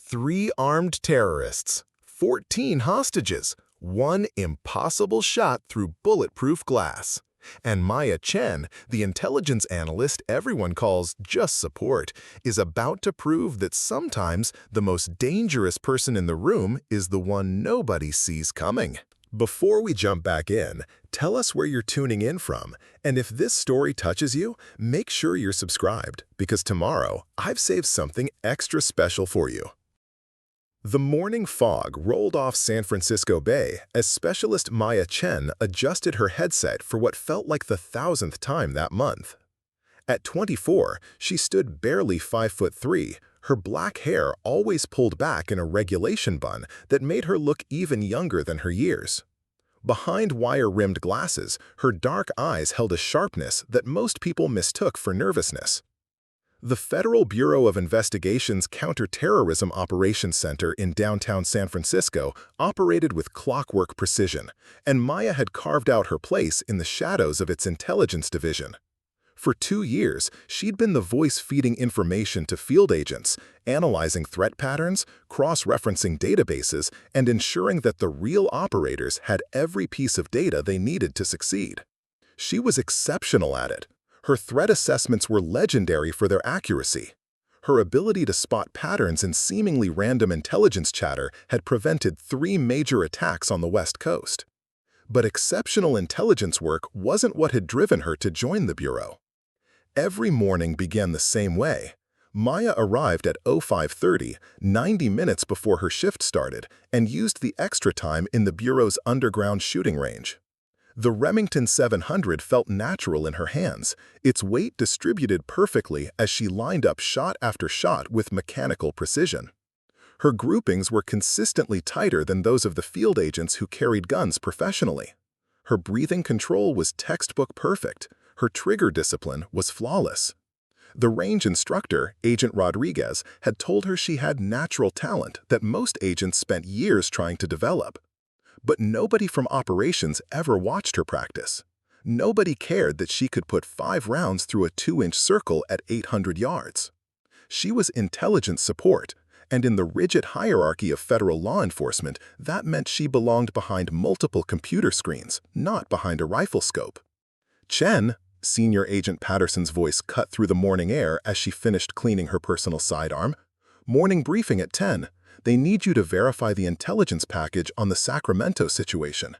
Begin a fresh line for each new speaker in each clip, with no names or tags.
3 armed terrorists, 14 hostages, 1 impossible shot through bulletproof glass. And Maya Chen, the intelligence analyst everyone calls just support, is about to prove that sometimes the most dangerous person in the room is the one nobody sees coming. Before we jump back in, tell us where you're tuning in from, and if this story touches you, make sure you're subscribed, because tomorrow I've saved something extra special for you. The morning fog rolled off San Francisco Bay as specialist Maya Chen adjusted her headset for what felt like the 1,000th time that month. At 24, she stood barely 5'3", her black hair always pulled back in a regulation bun that made her look even younger than her years. Behind wire-rimmed glasses, her dark eyes held a sharpness that most people mistook for nervousness. The Federal Bureau of Investigation's Counterterrorism Operations Center in downtown San Francisco operated with clockwork precision, and Maya had carved out her place in the shadows of its intelligence division. For 2 years, she'd been the voice feeding information to field agents, analyzing threat patterns, cross-referencing databases, and ensuring that the real operators had every piece of data they needed to succeed. She was exceptional at it. Her threat assessments were legendary for their accuracy. Her ability to spot patterns in seemingly random intelligence chatter had prevented 3 major attacks on the West Coast. But exceptional intelligence work wasn't what had driven her to join the Bureau. Every morning began the same way. Maya arrived at 05:30, 90 minutes before her shift started, and used the extra time in the Bureau's underground shooting range. The Remington 700 felt natural in her hands, its weight distributed perfectly as she lined up shot after shot with mechanical precision. Her groupings were consistently tighter than those of the field agents who carried guns professionally. Her breathing control was textbook perfect. Her trigger discipline was flawless. The range instructor, Agent Rodriguez, had told her she had natural talent that most agents spent years trying to develop. But nobody from operations ever watched her practice. Nobody cared that she could put 5 rounds through a 2-inch circle at 800 yards. She was intelligence support, and in the rigid hierarchy of federal law enforcement, that meant she belonged behind multiple computer screens, not behind a rifle scope. Chen, Senior Agent Patterson's voice cut through the morning air as she finished cleaning her personal sidearm. Morning briefing at 10. They need you to verify the intelligence package on the Sacramento situation.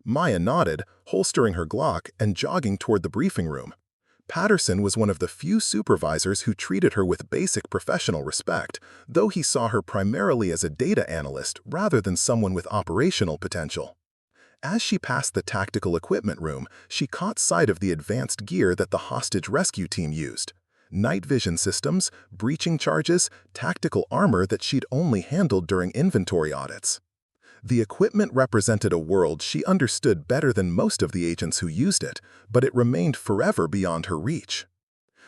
Maya nodded, holstering her Glock and jogging toward the briefing room. Patterson was one of the few supervisors who treated her with basic professional respect, though he saw her primarily as a data analyst rather than someone with operational potential. As she passed the tactical equipment room, she caught sight of the advanced gear that the hostage rescue team used. Night vision systems, breaching charges, tactical armor that she'd only handled during inventory audits. The equipment represented a world she understood better than most of the agents who used it, but it remained forever beyond her reach.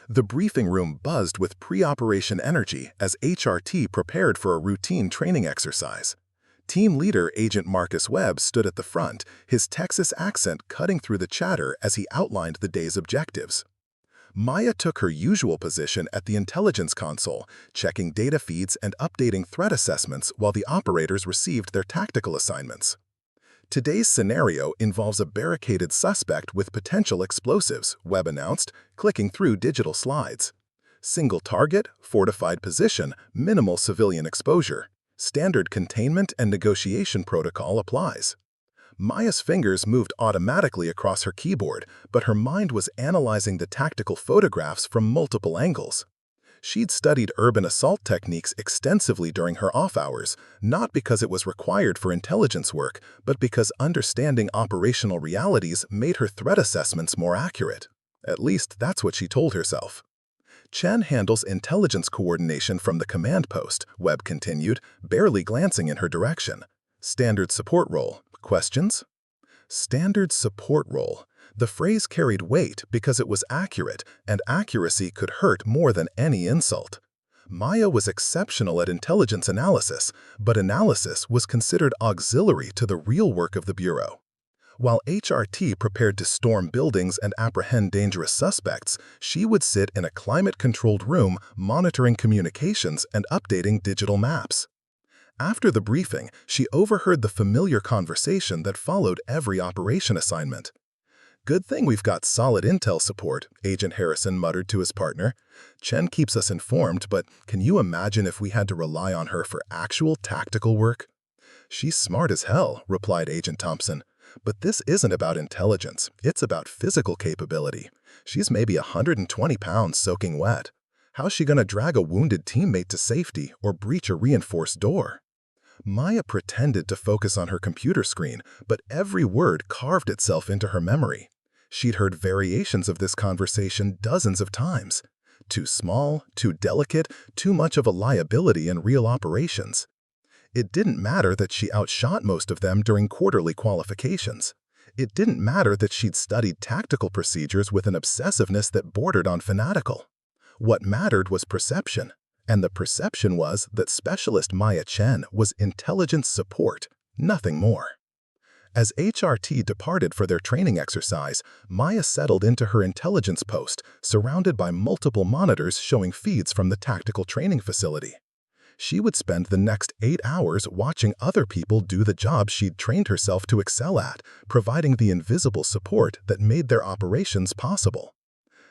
The briefing room buzzed with pre-operation energy as HRT prepared for a routine training exercise. Team leader Agent Marcus Webb stood at the front, his Texas accent cutting through the chatter as he outlined the day's objectives. Maya took her usual position at the intelligence console, checking data feeds and updating threat assessments while the operators received their tactical assignments. Today's scenario involves a barricaded suspect with potential explosives, Webb announced, clicking through digital slides. Single target, fortified position, minimal civilian exposure. Standard containment and negotiation protocol applies. Maya's fingers moved automatically across her keyboard, but her mind was analyzing the tactical photographs from multiple angles. She'd studied urban assault techniques extensively during her off hours, not because it was required for intelligence work, but because understanding operational realities made her threat assessments more accurate. At least that's what she told herself. Chen handles intelligence coordination from the command post, Webb continued, barely glancing in her direction. Standard support role. Questions? Standard support role. The phrase carried weight because it was accurate, and accuracy could hurt more than any insult. Maya was exceptional at intelligence analysis, but analysis was considered auxiliary to the real work of the Bureau. While HRT prepared to storm buildings and apprehend dangerous suspects, she would sit in a climate-controlled room monitoring communications and updating digital maps. After the briefing, she overheard the familiar conversation that followed every operation assignment. "Good thing we've got solid intel support," Agent Harrison muttered to his partner. "Chen keeps us informed, but can you imagine if we had to rely on her for actual tactical work?" "She's smart as hell," replied Agent Thompson. "But this isn't about intelligence, it's about physical capability. She's maybe 120 pounds soaking wet. How's she gonna drag a wounded teammate to safety or breach a reinforced door?" Maya pretended to focus on her computer screen, but every word carved itself into her memory. She'd heard variations of this conversation dozens of times. Too small, too delicate, too much of a liability in real operations. It didn't matter that she outshot most of them during quarterly qualifications. It didn't matter that she'd studied tactical procedures with an obsessiveness that bordered on fanatical. What mattered was perception, and the perception was that Specialist Maya Chen was intelligence support, nothing more. As HRT departed for their training exercise, Maya settled into her intelligence post, surrounded by multiple monitors showing feeds from the tactical training facility. She would spend the next 8 hours watching other people do the job she'd trained herself to excel at, providing the invisible support that made their operations possible.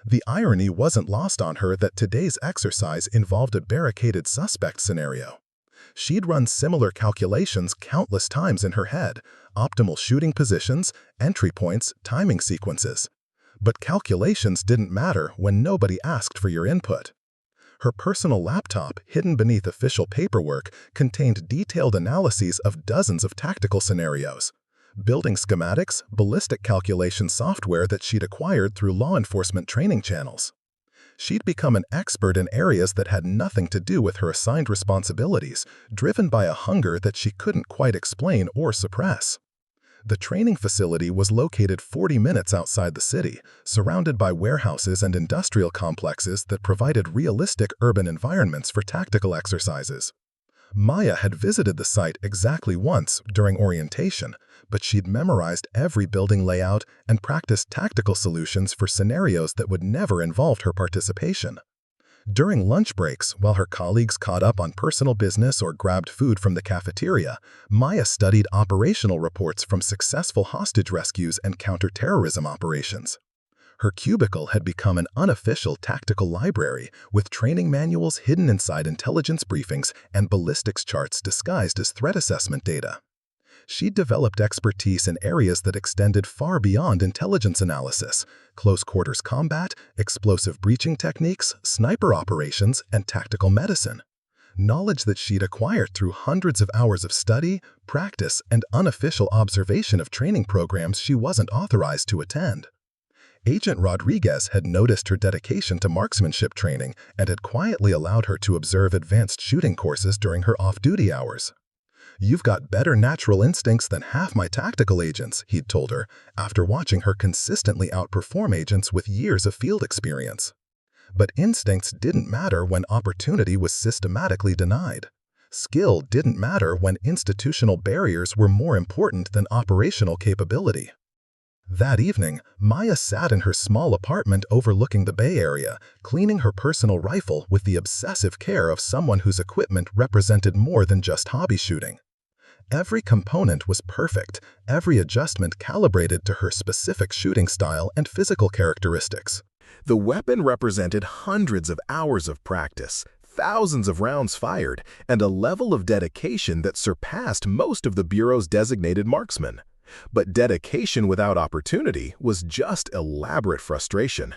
The irony wasn't lost on her that today's exercise involved a barricaded suspect scenario. She'd run similar calculations countless times in her head, optimal shooting positions, entry points, timing sequences. But calculations didn't matter when nobody asked for your input. Her personal laptop, hidden beneath official paperwork, contained detailed analyses of dozens of tactical scenarios. Building schematics, ballistic calculation software that she'd acquired through law enforcement training channels. She'd become an expert in areas that had nothing to do with her assigned responsibilities, driven by a hunger that she couldn't quite explain or suppress. The training facility was located 40 minutes outside the city, surrounded by warehouses and industrial complexes that provided realistic urban environments for tactical exercises. Maya had visited the site exactly once during orientation, but she'd memorized every building layout and practiced tactical solutions for scenarios that would never involve her participation. During lunch breaks, while her colleagues caught up on personal business or grabbed food from the cafeteria, Maya studied operational reports from successful hostage rescues and counterterrorism operations. Her cubicle had become an unofficial tactical library, with training manuals hidden inside intelligence briefings and ballistics charts disguised as threat assessment data. She developed expertise in areas that extended far beyond intelligence analysis: close-quarters combat, explosive breaching techniques, sniper operations, and tactical medicine. Knowledge that she'd acquired through hundreds of hours of study, practice, and unofficial observation of training programs she wasn't authorized to attend. Agent Rodriguez had noticed her dedication to marksmanship training and had quietly allowed her to observe advanced shooting courses during her off-duty hours. "You've got better natural instincts than half my tactical agents," he'd told her, after watching her consistently outperform agents with years of field experience. But instincts didn't matter when opportunity was systematically denied. Skill didn't matter when institutional barriers were more important than operational capability. That evening, Maya sat in her small apartment overlooking the Bay Area, cleaning her personal rifle with the obsessive care of someone whose equipment represented more than just hobby shooting. Every component was perfect, every adjustment calibrated to her specific shooting style and physical characteristics. The weapon represented hundreds of hours of practice, thousands of rounds fired, and a level of dedication that surpassed most of the Bureau's designated marksmen. But dedication without opportunity was just elaborate frustration.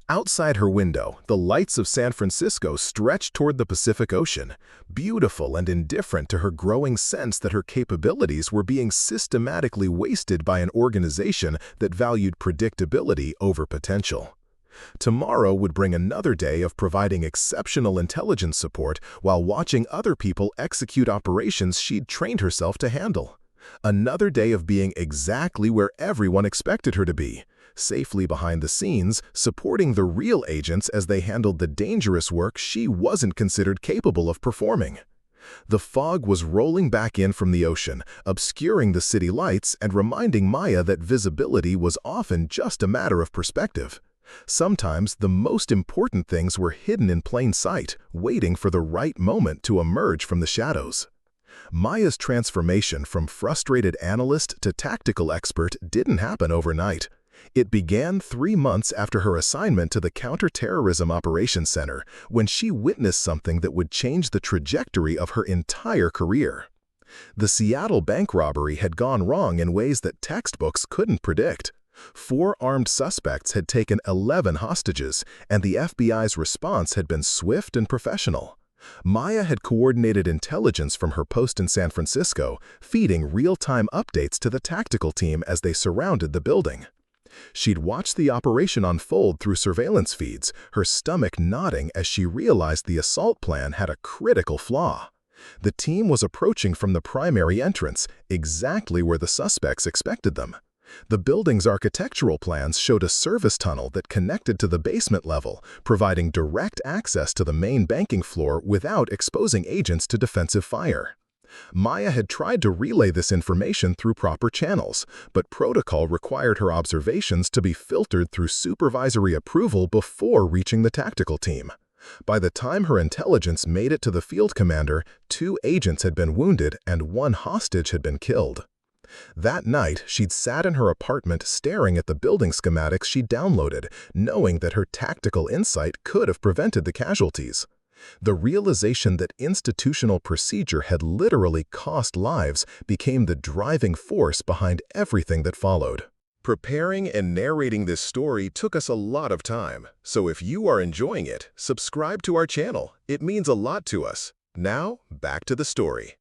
Outside her window, the lights of San Francisco stretched toward the Pacific Ocean, beautiful and indifferent to her growing sense that her capabilities were being systematically wasted by an organization that valued predictability over potential. Tomorrow would bring another day of providing exceptional intelligence support while watching other people execute operations she'd trained herself to handle. Another day of being exactly where everyone expected her to be, safely behind the scenes, supporting the real agents as they handled the dangerous work she wasn't considered capable of performing. The fog was rolling back in from the ocean, obscuring the city lights and reminding Maya that visibility was often just a matter of perspective. Sometimes the most important things were hidden in plain sight, waiting for the right moment to emerge from the shadows. Maya's transformation from frustrated analyst to tactical expert didn't happen overnight. It began 3 months after her assignment to the Counterterrorism Operations Center, when she witnessed something that would change the trajectory of her entire career. The Seattle bank robbery had gone wrong in ways that textbooks couldn't predict. 4 armed suspects had taken 11 hostages, and the FBI's response had been swift and professional. Maya had coordinated intelligence from her post in San Francisco, feeding real-time updates to the tactical team as they surrounded the building. She'd watched the operation unfold through surveillance feeds, her stomach knotting as she realized the assault plan had a critical flaw. The team was approaching from the primary entrance, exactly where the suspects expected them. The building's architectural plans showed a service tunnel that connected to the basement level, providing direct access to the main banking floor without exposing agents to defensive fire. Maya had tried to relay this information through proper channels, but protocol required her observations to be filtered through supervisory approval before reaching the tactical team. By the time her intelligence made it to the field commander, 2 agents had been wounded and 1 hostage had been killed. That night, she'd sat in her apartment staring at the building schematics she'd downloaded, knowing that her tactical insight could have prevented the casualties. The realization that institutional procedure had literally cost lives became the driving force behind everything that followed. Preparing and narrating this story took us a lot of time, so if you are enjoying it, subscribe to our channel. It means a lot to us. Now, back to the story.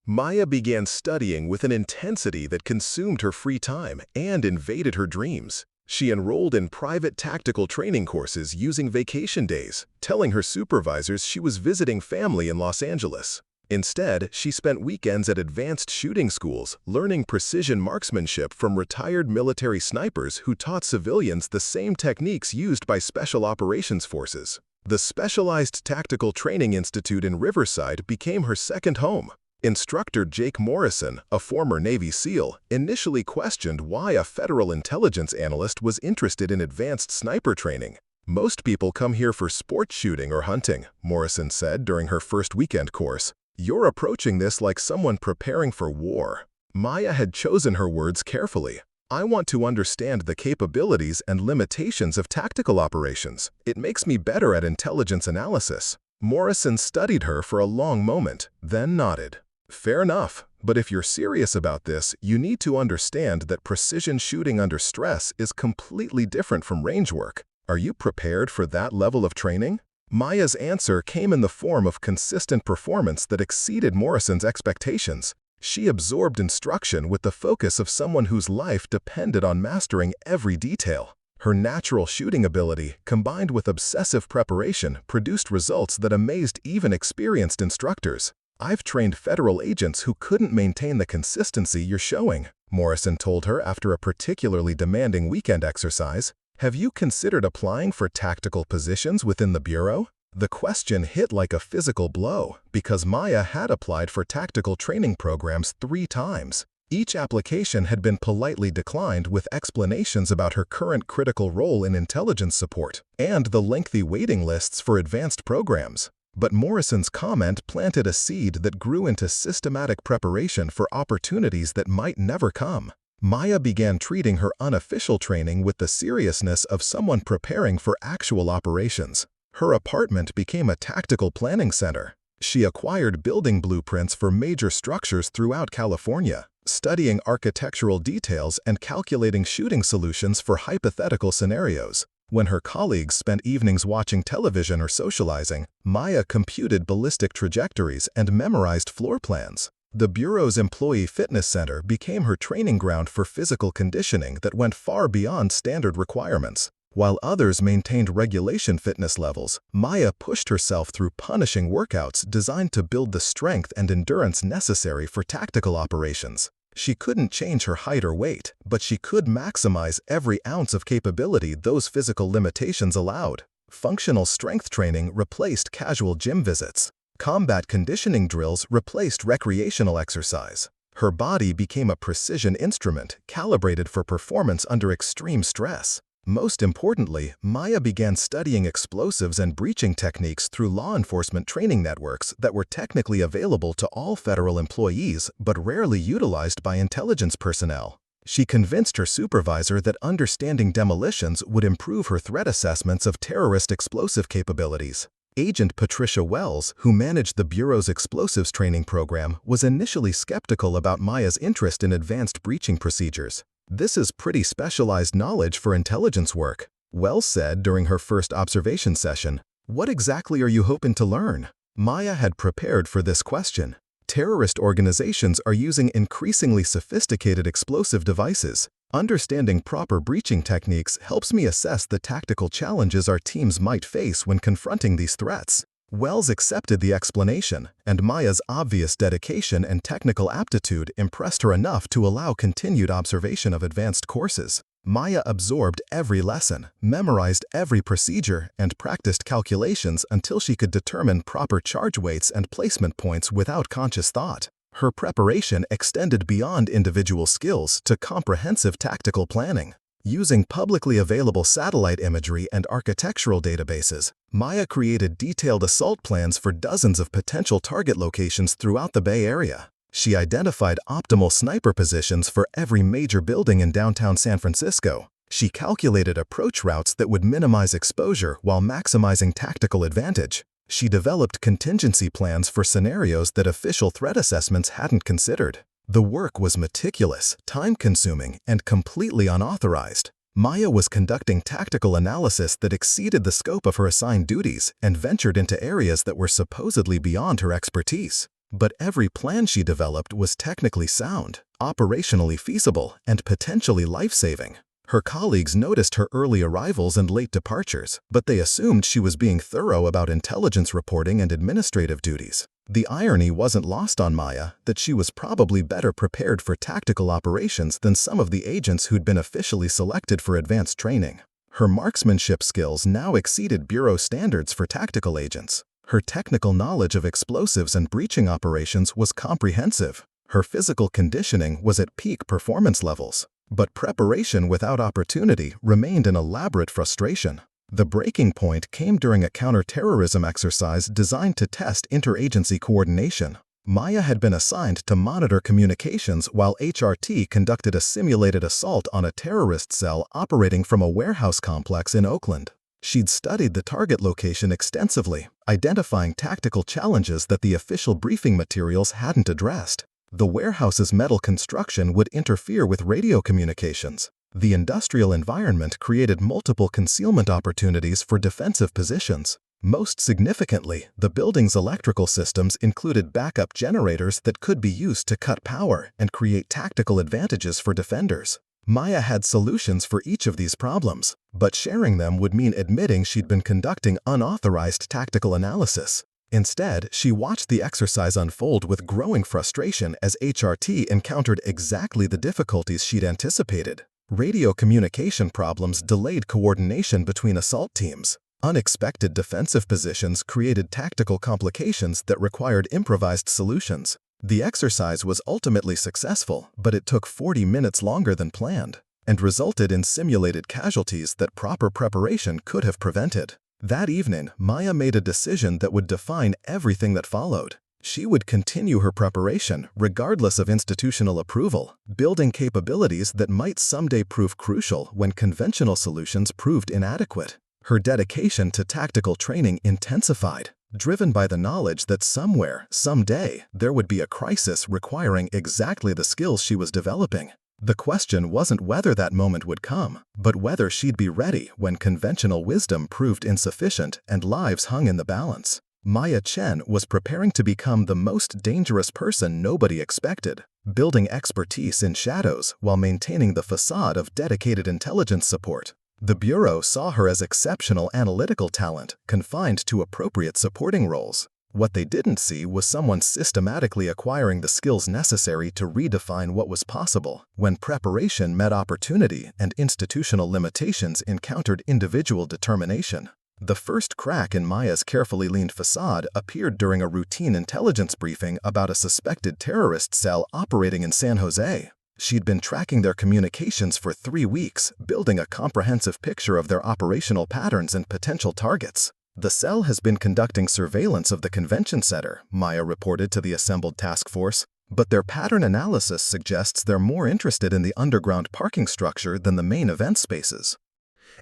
Maya began studying with an intensity that consumed her free time and invaded her dreams. She enrolled in private tactical training courses using vacation days, telling her supervisors she was visiting family in Los Angeles. Instead, she spent weekends at advanced shooting schools, learning precision marksmanship from retired military snipers who taught civilians the same techniques used by special operations forces. The Specialized Tactical Training Institute in Riverside became her second home. Instructor Jake Morrison, a former Navy SEAL, initially questioned why a federal intelligence analyst was interested in advanced sniper training. "Most people come here for sport shooting or hunting," Morrison said during her first weekend course. "You're approaching this like someone preparing for war." Maya had chosen her words carefully. "I want to understand the capabilities and limitations of tactical operations. It makes me better at intelligence analysis." Morrison studied her for a long moment, then nodded. "Fair enough, but if you're serious about this, you need to understand that precision shooting under stress is completely different from range work. Are you prepared for that level of training?" Maya's answer came in the form of consistent performance that exceeded Morrison's expectations. She absorbed instruction with the focus of someone whose life depended on mastering every detail. Her natural shooting ability, combined with obsessive preparation, produced results that amazed even experienced instructors. "I've trained federal agents who couldn't maintain the consistency you're showing," Morrison told her after a particularly demanding weekend exercise. "Have you considered applying for tactical positions within the Bureau?" The question hit like a physical blow, because Maya had applied for tactical training programs 3 times. Each application had been politely declined with explanations about her current critical role in intelligence support and the lengthy waiting lists for advanced programs. But Morrison's comment planted a seed that grew into systematic preparation for opportunities that might never come. Maya began treating her unofficial training with the seriousness of someone preparing for actual operations. Her apartment became a tactical planning center. She acquired building blueprints for major structures throughout California, studying architectural details and calculating shooting solutions for hypothetical scenarios. When her colleagues spent evenings watching television or socializing, Maya computed ballistic trajectories and memorized floor plans. The Bureau's Employee Fitness Center became her training ground for physical conditioning that went far beyond standard requirements. While others maintained regulation fitness levels, Maya pushed herself through punishing workouts designed to build the strength and endurance necessary for tactical operations. She couldn't change her height or weight, but she could maximize every ounce of capability those physical limitations allowed. Functional strength training replaced casual gym visits. Combat conditioning drills replaced recreational exercise. Her body became a precision instrument calibrated for performance under extreme stress. Most importantly, Maya began studying explosives and breaching techniques through law enforcement training networks that were technically available to all federal employees but rarely utilized by intelligence personnel. She convinced her supervisor that understanding demolitions would improve her threat assessments of terrorist explosive capabilities. Agent Patricia Wells, who managed the Bureau's explosives training program, was initially skeptical about Maya's interest in advanced breaching procedures. "This is pretty specialized knowledge for intelligence work," Wells said during her first observation session. "What exactly are you hoping to learn?" Maya had prepared for this question. Terrorist organizations are using increasingly sophisticated explosive devices. Understanding proper breaching techniques helps me assess the tactical challenges our teams might face when confronting these threats. Wells accepted the explanation, and Maya's obvious dedication and technical aptitude impressed her enough to allow continued observation of advanced courses. Maya absorbed every lesson, memorized every procedure, and practiced calculations until she could determine proper charge weights and placement points without conscious thought. Her preparation extended beyond individual skills to comprehensive tactical planning. Using publicly available satellite imagery and architectural databases, Maya created detailed assault plans for dozens of potential target locations throughout the Bay Area. She identified optimal sniper positions for every major building in downtown San Francisco. She calculated approach routes that would minimize exposure while maximizing tactical advantage. She developed contingency plans for scenarios that official threat assessments hadn't considered. The work was meticulous, time-consuming, and completely unauthorized. Maya was conducting tactical analysis that exceeded the scope of her assigned duties and ventured into areas that were supposedly beyond her expertise. But every plan she developed was technically sound, operationally feasible, and potentially life-saving. Her colleagues noticed her early arrivals and late departures, but they assumed she was being thorough about intelligence reporting and administrative duties. The irony wasn't lost on Maya that she was probably better prepared for tactical operations than some of the agents who'd been officially selected for advanced training. Her marksmanship skills now exceeded Bureau standards for tactical agents. Her technical knowledge of explosives and breaching operations was comprehensive. Her physical conditioning was at peak performance levels. But preparation without opportunity remained an elaborate frustration. The breaking point came during a counterterrorism exercise designed to test interagency coordination. Maya had been assigned to monitor communications while HRT conducted a simulated assault on a terrorist cell operating from a warehouse complex in Oakland. She'd studied the target location extensively, identifying tactical challenges that the official briefing materials hadn't addressed. The warehouse's metal construction would interfere with radio communications. The industrial environment created multiple concealment opportunities for defensive positions. Most significantly, the building's electrical systems included backup generators that could be used to cut power and create tactical advantages for defenders. Maya had solutions for each of these problems, but sharing them would mean admitting she'd been conducting unauthorized tactical analysis. Instead, she watched the exercise unfold with growing frustration as HRT encountered exactly the difficulties she'd anticipated. Radio communication problems delayed coordination between assault teams. Unexpected defensive positions created tactical complications that required improvised solutions. The exercise was ultimately successful, but it took 40 minutes longer than planned, and resulted in simulated casualties that proper preparation could have prevented. That evening, Maya made a decision that would define everything that followed. She would continue her preparation, regardless of institutional approval, building capabilities that might someday prove crucial when conventional solutions proved inadequate. Her dedication to tactical training intensified, driven by the knowledge that somewhere, someday, there would be a crisis requiring exactly the skills she was developing. The question wasn't whether that moment would come, but whether she'd be ready when conventional wisdom proved insufficient and lives hung in the balance. Maya Chen was preparing to become the most dangerous person nobody expected, building expertise in shadows while maintaining the facade of dedicated intelligence support. The Bureau saw her as exceptional analytical talent, confined to appropriate supporting roles. What they didn't see was someone systematically acquiring the skills necessary to redefine what was possible when preparation met opportunity and institutional limitations encountered individual determination. The first crack in Maya's carefully leaned facade appeared during a routine intelligence briefing about a suspected terrorist cell operating in San Jose.
She'd been tracking their communications for 3 weeks, building a comprehensive picture of their operational patterns and potential targets. The cell has been conducting surveillance of the convention center, Maya reported to the assembled task force, but their pattern analysis suggests they're more interested in the underground parking structure than the main event spaces.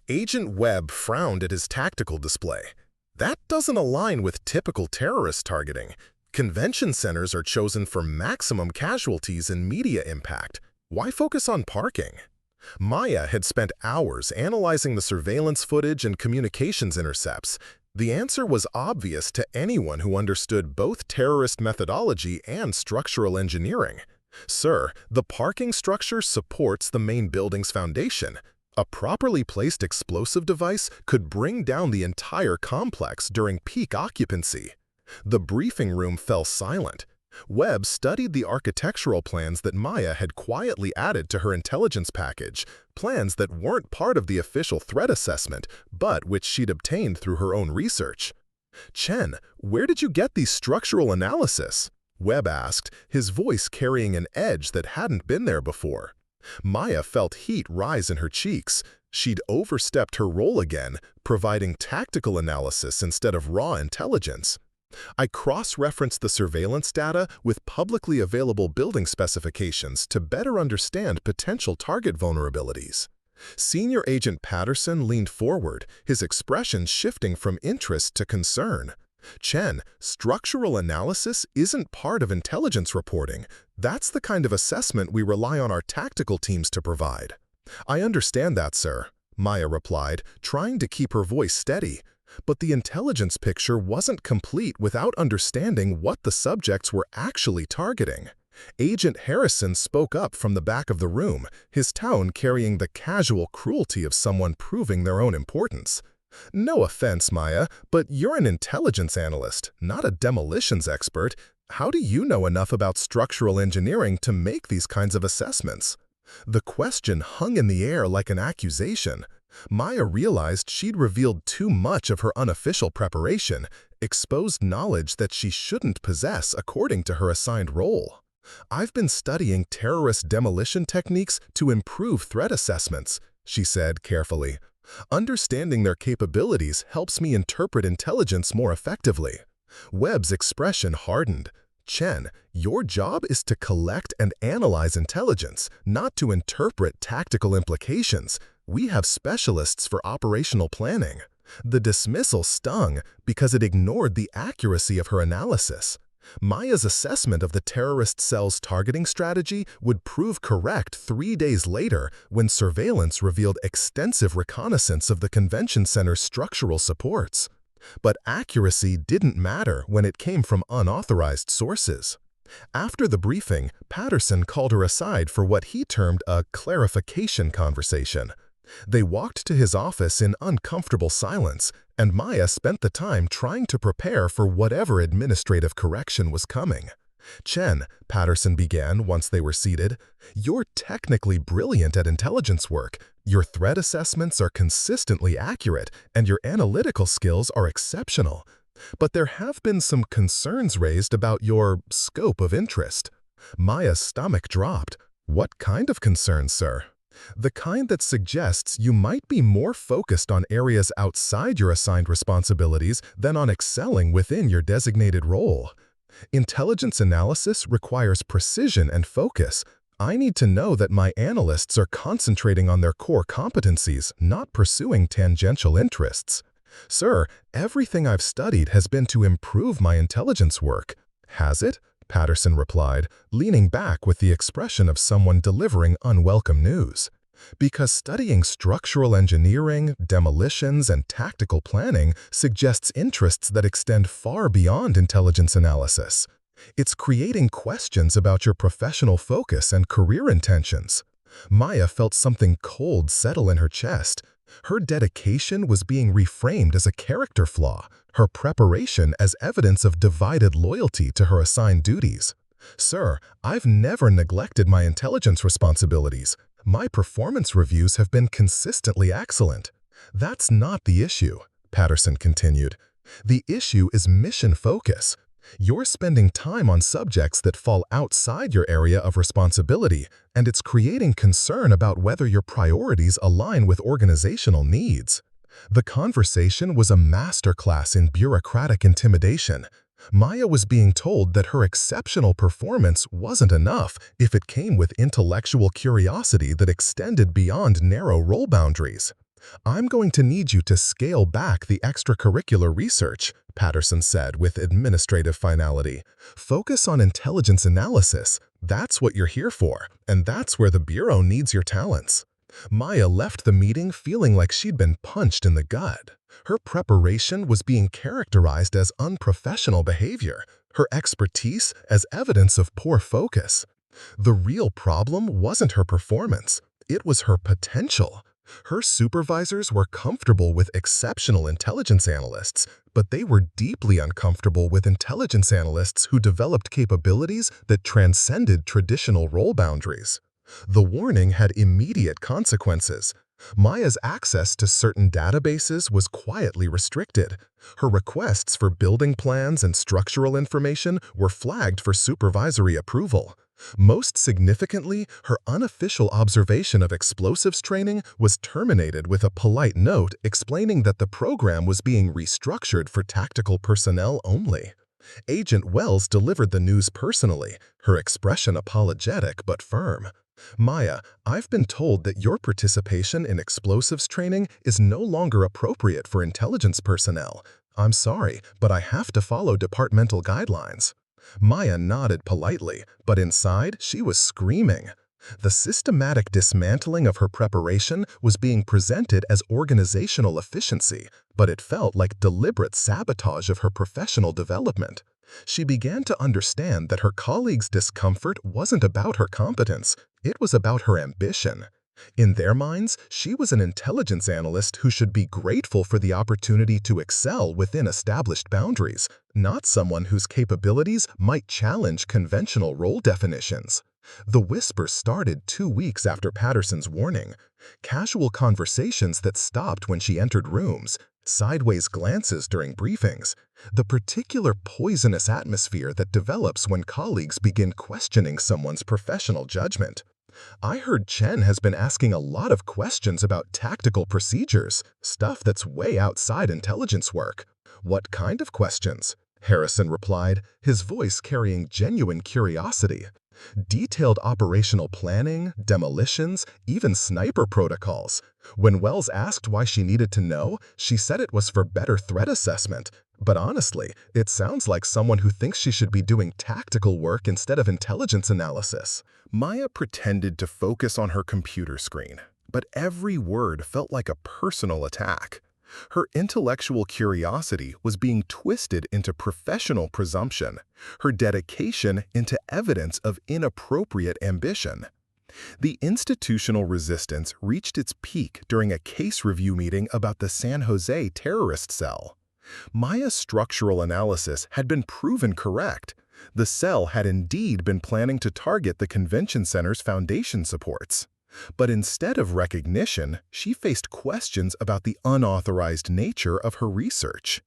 Agent Webb frowned at his tactical display. That doesn't align with typical terrorist targeting. Convention centers are chosen for maximum casualties and media impact. Why focus on parking? Maya had spent hours analyzing the surveillance footage and communications intercepts. The answer was obvious to anyone who understood both terrorist methodology and structural engineering. Sir, the parking structure supports the main building's foundation. A properly placed explosive device could bring down the entire complex during peak occupancy. The briefing room fell silent. Webb studied the architectural plans that Maya had quietly added to her intelligence package, plans that weren't part of the official threat assessment, but which she'd obtained through her own research. "Chen, where did you get these structural analysis?" Webb asked, his voice carrying an edge that hadn't been there before. Maya felt heat rise in her cheeks. She'd overstepped her role again, providing tactical analysis instead of raw intelligence. "I cross-referenced the surveillance data with publicly available building specifications to better understand potential target vulnerabilities." Senior Agent Patterson leaned forward, his expression shifting from interest to concern. "Chen, structural analysis isn't part of intelligence reporting. That's the kind of assessment we rely on our tactical teams to provide." "I understand that, sir," Maya replied, trying to keep her voice steady. But the intelligence picture wasn't complete without understanding what the subjects were actually targeting. Agent Harrison spoke up from the back of the room, his tone carrying the casual cruelty of someone proving their own importance. "No offense, Maya, but you're an intelligence analyst, not a demolitions expert. How do you know enough about structural engineering to make these kinds of assessments?" The question hung in the air like an accusation. Maya realized she'd revealed too much of her unofficial preparation, exposed knowledge that she shouldn't possess according to her assigned role. "I've been studying terrorist demolition techniques to improve threat assessments," she said carefully. "Understanding their capabilities helps me interpret intelligence more effectively." Webb's expression hardened. "Chen, your job is to collect and analyze intelligence, not to interpret tactical implications. We have specialists for operational planning." The dismissal stung because it ignored the accuracy of her analysis. Maya's assessment of the terrorist cell's targeting strategy would prove correct 3 days later when surveillance revealed extensive reconnaissance of the convention center's structural supports. But accuracy didn't matter when it came from unauthorized sources. After the briefing, Patterson called her aside for what he termed a clarification conversation. They walked to his office in uncomfortable silence, and Maya spent the time trying to prepare for whatever administrative correction was coming. "Chen," Patterson began once they were seated, "you're technically brilliant at intelligence work. Your threat assessments are consistently accurate, and your analytical skills are exceptional. But there have been some concerns raised about your scope of interest." Maya's stomach dropped. "What kind of concerns, sir?" "The kind that suggests you might be more focused on areas outside your assigned responsibilities than on excelling within your designated role. Intelligence analysis requires precision and focus. I need to know that my analysts are concentrating on their core competencies, not pursuing tangential interests." "Sir, everything I've studied has been to improve my intelligence work." "Has it?" Patterson replied, leaning back with the expression of someone delivering unwelcome news. "Because studying structural engineering, demolitions, and tactical planning suggests interests that extend far beyond intelligence analysis. It's creating questions about your professional focus and career intentions." Maya felt something cold settle in her chest. Her dedication was being reframed as a character flaw, her preparation as evidence of divided loyalty to her assigned duties. "Sir, I've never neglected my intelligence responsibilities. My performance reviews have been consistently excellent." "That's not the issue," Patterson continued. "The issue is mission focus. You're spending time on subjects that fall outside your area of responsibility, and it's creating concern about whether your priorities align with organizational needs. The conversation was a masterclass in bureaucratic intimidation. Maya was being told that her exceptional performance wasn't enough if it came with intellectual curiosity that extended beyond narrow role boundaries. "I'm going to need you to scale back the extracurricular research," Patterson said with administrative finality. "Focus on intelligence analysis. That's what you're here for, and that's where the Bureau needs your talents." Maya left the meeting feeling like she'd been punched in the gut. Her preparation was being characterized as unprofessional behavior, her expertise as evidence of poor focus. The real problem wasn't her performance, it was her potential. Her supervisors were comfortable with exceptional intelligence analysts, but they were deeply uncomfortable with intelligence analysts who developed capabilities that transcended traditional role boundaries. The warning had immediate consequences. Maya's access to certain databases was quietly restricted. Her requests for building plans and structural information were flagged for supervisory approval. Most significantly, her unofficial observation of explosives training was terminated with a polite note explaining that the program was being restructured for tactical personnel only. Agent Wells delivered the news personally, her expression apologetic but firm. "Maya, I've been told that your participation in explosives training is no longer appropriate for intelligence personnel. I'm sorry, but I have to follow departmental guidelines." Maya nodded politely, but inside she was screaming. The systematic dismantling of her preparation was being presented as organizational efficiency, but it felt like deliberate sabotage of her professional development. She began to understand that her colleagues' discomfort wasn't about her competence, it was about her ambition. In their minds, she was an intelligence analyst who should be grateful for the opportunity to excel within established boundaries, not someone whose capabilities might challenge conventional role definitions. The whisper started 2 weeks after Patterson's warning. Casual conversations that stopped when she entered rooms, sideways glances during briefings, the particular poisonous atmosphere that develops when colleagues begin questioning someone's professional judgment. "I heard Chen has been asking a lot of questions about tactical procedures, stuff that's way outside intelligence work." "What kind of questions?" Harrison replied, his voice carrying genuine curiosity. "Detailed operational planning, demolitions, even sniper protocols." When Wells asked why she needed to know, she said it was for better threat assessment. But honestly, it sounds like someone who thinks she should be doing tactical work instead of intelligence analysis. Maya pretended to focus on her computer screen, but every word felt like a personal attack. Her intellectual curiosity was being twisted into professional presumption, her dedication into evidence of inappropriate ambition. The institutional resistance reached its peak during a case review meeting about the San Jose terrorist cell. Maya's structural analysis had been proven correct. The cell had indeed been planning to target the convention center's foundation supports. But instead of recognition, she faced questions about the unauthorized nature of her research.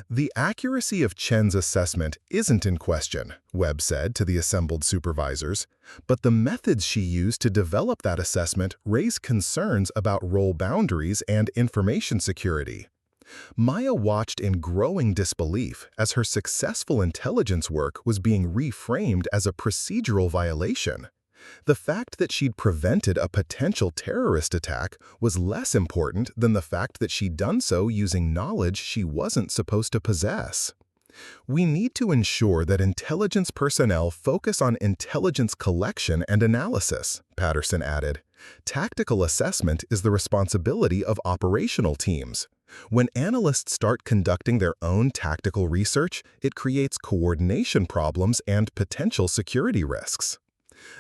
"The accuracy of Chen's assessment isn't in question," Webb said to the assembled supervisors, "but the methods she used to develop that assessment raise concerns about role boundaries and information security." Maya watched in growing disbelief as her successful intelligence work was being reframed as a procedural violation. The fact that she'd prevented a potential terrorist attack was less important than the fact that she'd done so using knowledge she wasn't supposed to possess. "We need to ensure that intelligence personnel focus on intelligence collection and analysis," Patterson added. "Tactical assessment is the responsibility of operational teams. When analysts start conducting their own tactical research, it creates coordination problems and potential security risks."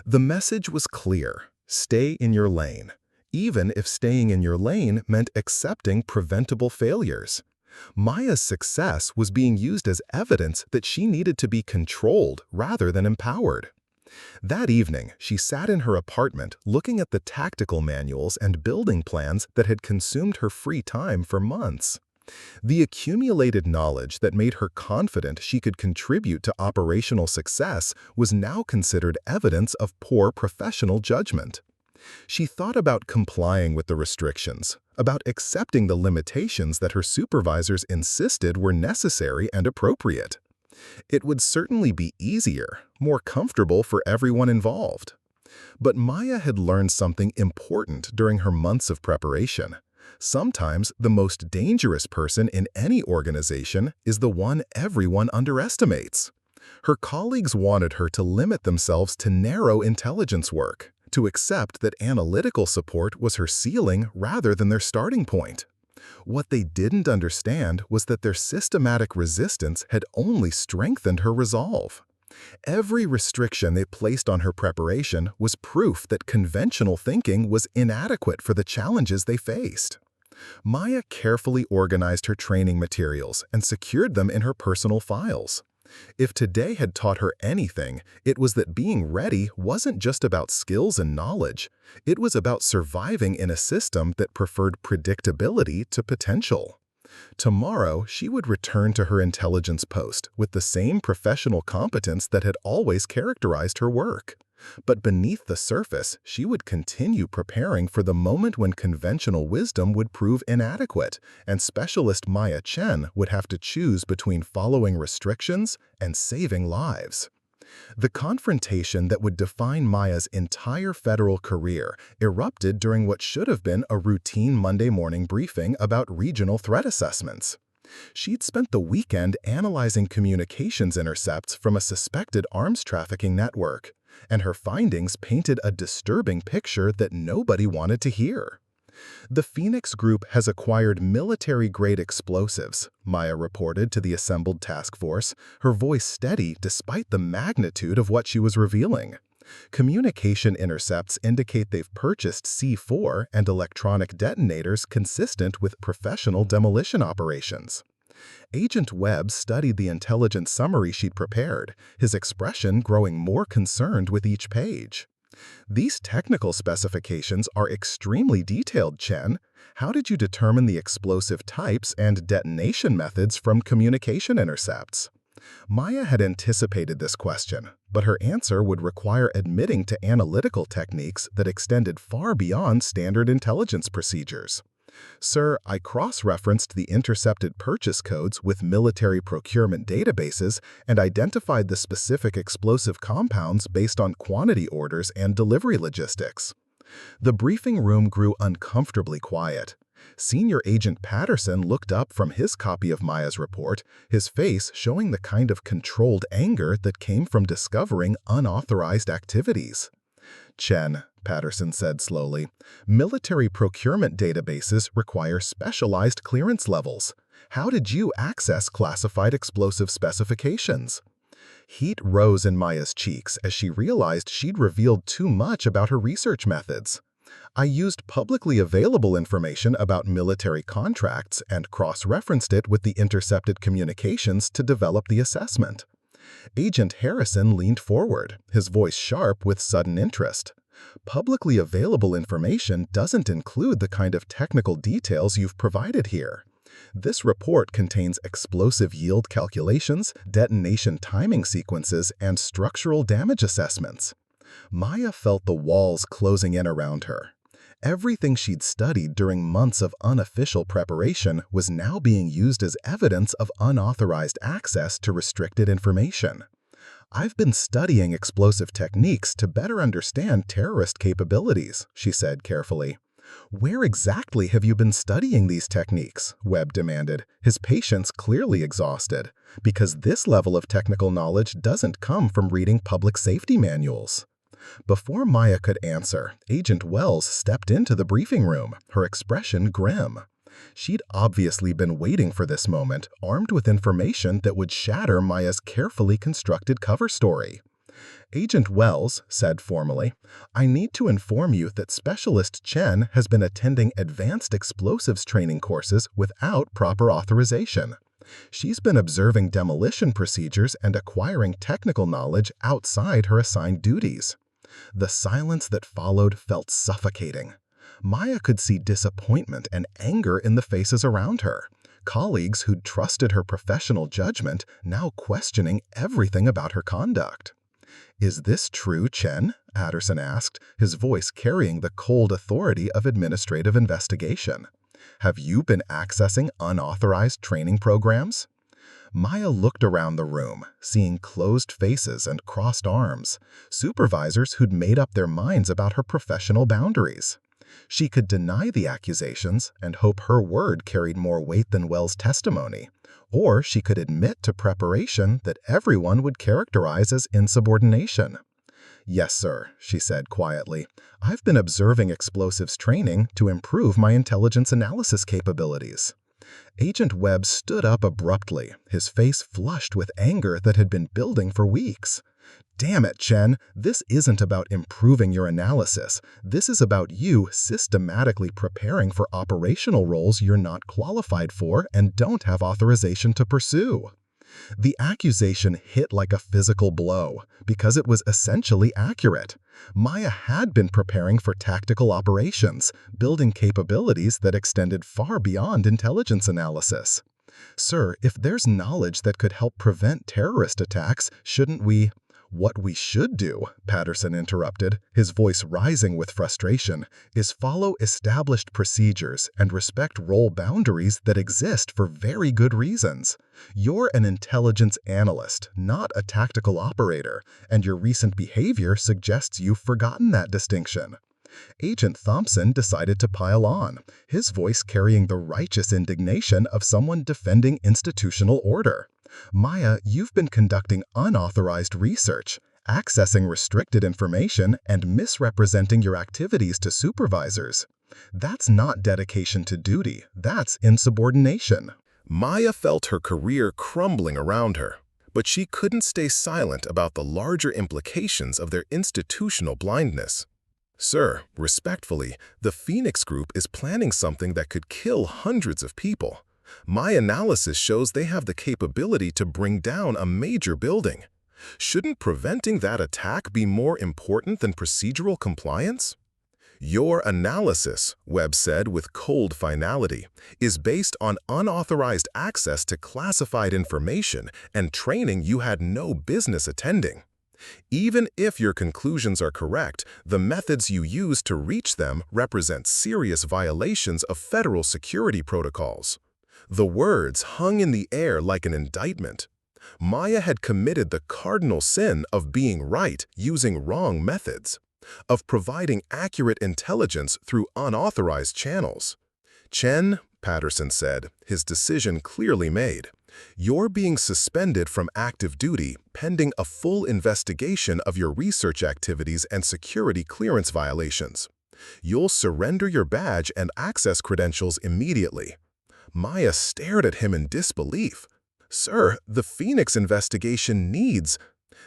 The message was clear: stay in your lane, even if staying in your lane meant accepting preventable failures. Maya's success was being used as evidence that she needed to be controlled rather than empowered. That evening, she sat in her apartment looking at the tactical manuals and building plans that had consumed her free time for months. The accumulated knowledge that made her confident she could contribute to operational success was now considered evidence of poor professional judgment. She thought about complying with the restrictions, about accepting the limitations that her supervisors insisted were necessary and appropriate. It would certainly be easier, more comfortable for everyone involved. But Maya had learned something important during her months of preparation. Sometimes the most dangerous person in any organization is the one everyone underestimates. Her colleagues wanted her to limit themselves to narrow intelligence work, to accept that analytical support was her ceiling rather than their starting point. What they didn't understand was that their systematic resistance had only strengthened her resolve. Every restriction they placed on her preparation was proof that conventional thinking was inadequate for the challenges they faced. Maya carefully organized her training materials and secured them in her personal files. If today had taught her anything, it was that being ready wasn't just about skills and knowledge. It was about surviving in a system that preferred predictability to potential. Tomorrow, she would return to her intelligence post with the same professional competence that had always characterized her work. But beneath the surface, she would continue preparing for the moment when conventional wisdom would prove inadequate, and specialist Maya Chen would have to choose between following restrictions and saving lives. The confrontation that would define Maya's entire federal career erupted during what should have been a routine Monday morning briefing about regional threat assessments. She'd spent the weekend analyzing communications intercepts from a suspected arms trafficking network, and her findings painted a disturbing picture that nobody wanted to hear. The Phoenix Group has acquired military-grade explosives, Maya reported to the assembled task force, her voice steady despite the magnitude of what she was revealing. Communication intercepts indicate they've purchased C4 and electronic detonators consistent with professional demolition operations. Agent Webb studied the intelligence summary she'd prepared, his expression growing more concerned with each page. These technical specifications are extremely detailed, Chen. How did you determine the explosive types and detonation methods from communication intercepts? Maya had anticipated this question, but her answer would require admitting to analytical techniques that extended far beyond standard intelligence procedures. Sir, I cross-referenced the intercepted purchase codes with military procurement databases and identified the specific explosive compounds based on quantity orders and delivery logistics. The briefing room grew uncomfortably quiet. Senior Agent Patterson looked up from his copy of Maya's report, his face showing the kind of controlled anger that came from discovering unauthorized activities. Chen, Patterson said slowly, military procurement databases require specialized clearance levels. How did you access classified explosive specifications? Heat rose in Maya's cheeks as she realized she'd revealed too much about her research methods. I used publicly available information about military contracts and cross-referenced it with the intercepted communications to develop the assessment. Agent Harrison leaned forward, his voice sharp with sudden interest. Publicly available information doesn't include the kind of technical details you've provided here. This report contains explosive yield calculations, detonation timing sequences, and structural damage assessments. Maya felt the walls closing in around her. Everything she'd studied during months of unofficial preparation was now being used as evidence of unauthorized access to restricted information. I've been studying explosive techniques to better understand terrorist capabilities, she said carefully. Where exactly have you been studying these techniques? Webb demanded, his patience clearly exhausted, because this level of technical knowledge doesn't come from reading public safety manuals. Before Maya could answer, Agent Wells stepped into the briefing room, her expression grim. She'd obviously been waiting for this moment, armed with information that would shatter Maya's carefully constructed cover story. Agent Wells said formally, I need to inform you that Specialist Chen has been attending advanced explosives training courses without proper authorization. She's been observing demolition procedures and acquiring technical knowledge outside her assigned duties. The silence that followed felt suffocating. Maya could see disappointment and anger in the faces around her.
colleagues who'd trusted her professional judgment now questioning everything about her conduct. "Is this true, Chen?" Patterson asked, his voice carrying the cold authority of administrative investigation. "Have you been accessing unauthorized training programs?" Maya looked around the room, seeing closed faces and crossed arms, supervisors who'd made up their minds about her professional boundaries. She could deny the accusations and hope her word carried more weight than Wells' testimony, or she could admit to preparation that everyone would characterize as insubordination. "Yes, sir," she said quietly. "I've been observing explosives training to improve my intelligence analysis capabilities." Agent Webb stood up abruptly, his face flushed with anger that had been building for weeks. "Damn it, Chen, this isn't about improving your analysis. This is about you systematically preparing for operational roles you're not qualified for and don't have authorization to pursue." The accusation hit like a physical blow because it was essentially accurate. Maya had been preparing for tactical operations, building capabilities that extended far beyond intelligence analysis. "Sir, if there's knowledge that could help prevent terrorist attacks, shouldn't we—" "What we should do," Patterson interrupted, his voice rising with frustration, "is follow established procedures and respect role boundaries that exist for very good reasons. You're an intelligence analyst, not a tactical operator, and your recent behavior suggests you've forgotten that distinction." Agent Thompson decided to pile on, his voice carrying the righteous indignation of someone defending institutional order. "Maya, you've been conducting unauthorized research, accessing restricted information, and misrepresenting your activities to supervisors. That's not dedication to duty, that's insubordination."
Maya felt her career crumbling around her, but she couldn't stay silent about the larger implications of their institutional blindness. "Sir, respectfully, the Phoenix Group is planning something that could kill hundreds of people. My analysis shows they have the capability to bring down a major building. Shouldn't preventing that attack be more important than procedural compliance?" "Your analysis," Webb said with cold finality, "is based on unauthorized access to classified information and training you had no business attending. Even if your conclusions are correct, the methods you use to reach them represent serious violations of federal security protocols." The words hung in the air like an indictment. Maya had committed the cardinal sin of being right using wrong methods, of providing accurate intelligence through unauthorized channels. "Chen," Patterson said, his decision clearly made, "you're being suspended from active duty pending a full investigation of your research activities and security clearance violations. You'll surrender your badge and access credentials immediately." Maya stared at him in disbelief. "Sir, the Phoenix investigation needs—"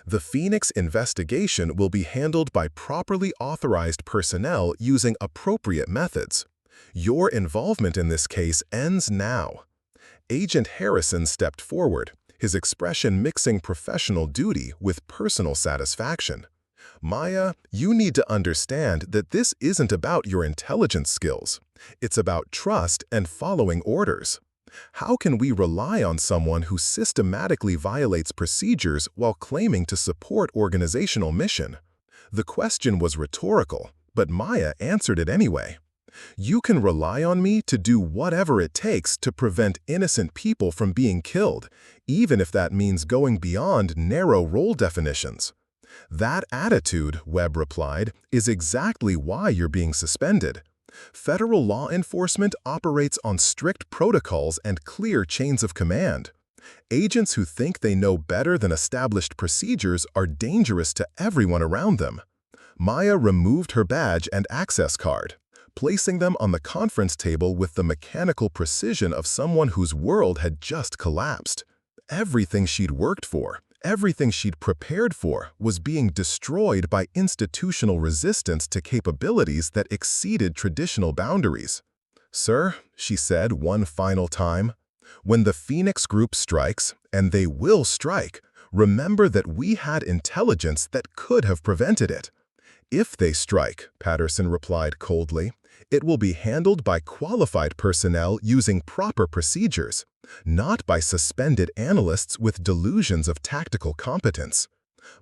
"The Phoenix investigation will be handled by properly authorized personnel using appropriate methods. Your involvement in this case ends now." Agent Harrison stepped forward, his expression mixing professional duty with personal satisfaction. "Maya, you need to understand that this isn't about your intelligence skills. It's about trust and following orders. How can we rely on someone who systematically violates procedures while claiming to support organizational mission?" The question was rhetorical, but Maya answered it anyway. "You can rely on me to do whatever it takes to prevent innocent people from being killed, even if that means going beyond narrow role definitions." "That attitude," Webb replied, "is exactly why you're being suspended. Federal law enforcement operates on strict protocols and clear chains of command. Agents who think they know better than established procedures are dangerous to everyone around them." Maya removed her badge and access card, placing them on the conference table with the mechanical precision of someone whose world had just collapsed. Everything she'd worked for, everything she'd prepared for, was being destroyed by institutional resistance to capabilities that exceeded traditional boundaries. "Sir," she said one final time, "when the Phoenix Group strikes, and they will strike, remember that we had intelligence that could have prevented it." "If they strike," Patterson replied coldly, "it will be handled by qualified personnel using proper procedures. not by suspended analysts with delusions of tactical competence.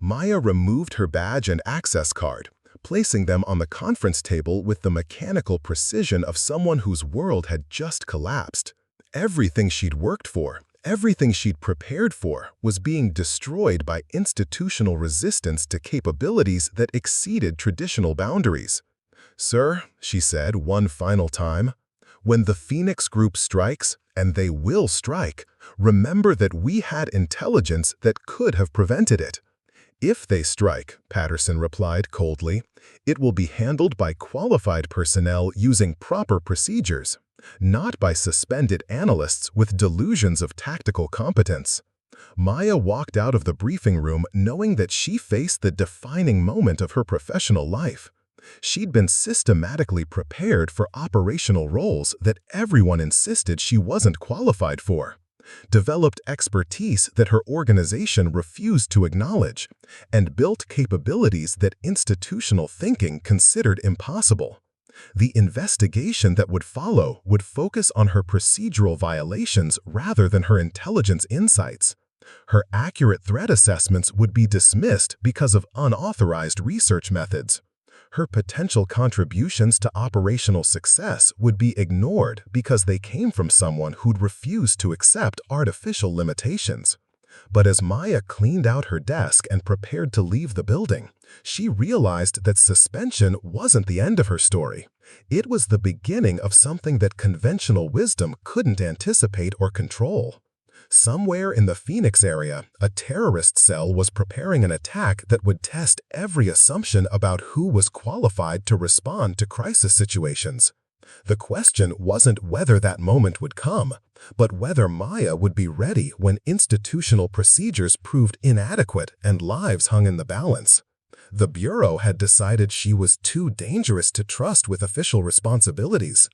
Maya removed her badge and access card, placing them on the conference table with the mechanical precision of someone whose world had just collapsed. Everything she'd worked for, everything she'd prepared for, was being destroyed by institutional resistance to capabilities that exceeded traditional boundaries. "Sir," she said one final time, "when the Phoenix Group strikes, and they will strike, remember that we had intelligence that could have prevented it." "If they strike," Patterson replied coldly, "it will be handled by qualified personnel using proper procedures, not by suspended analysts with delusions of tactical competence." Maya walked out of the briefing room knowing that she faced the defining moment of her professional life. She'd been systematically prepared for operational roles that everyone insisted she wasn't qualified for, developed expertise that her organization refused to acknowledge, and built capabilities that institutional thinking considered impossible. The investigation that would follow would focus on her procedural violations rather than her intelligence insights. Her accurate threat assessments would be dismissed because of unauthorized research methods. Her potential contributions to operational success would be ignored because they came from someone who'd refused to accept artificial limitations. But as Maya cleaned out her desk and prepared to leave the building, she realized that suspension wasn't the end of her story. It was the beginning of something that conventional wisdom couldn't anticipate or control. Somewhere in the Phoenix area, a terrorist cell was preparing an attack that would test every assumption about who was qualified to respond to crisis situations. The question wasn't whether that moment would come, but whether Maya would be ready when institutional procedures proved inadequate and lives hung in the balance. The Bureau had decided she was too dangerous to trust with official responsibilities.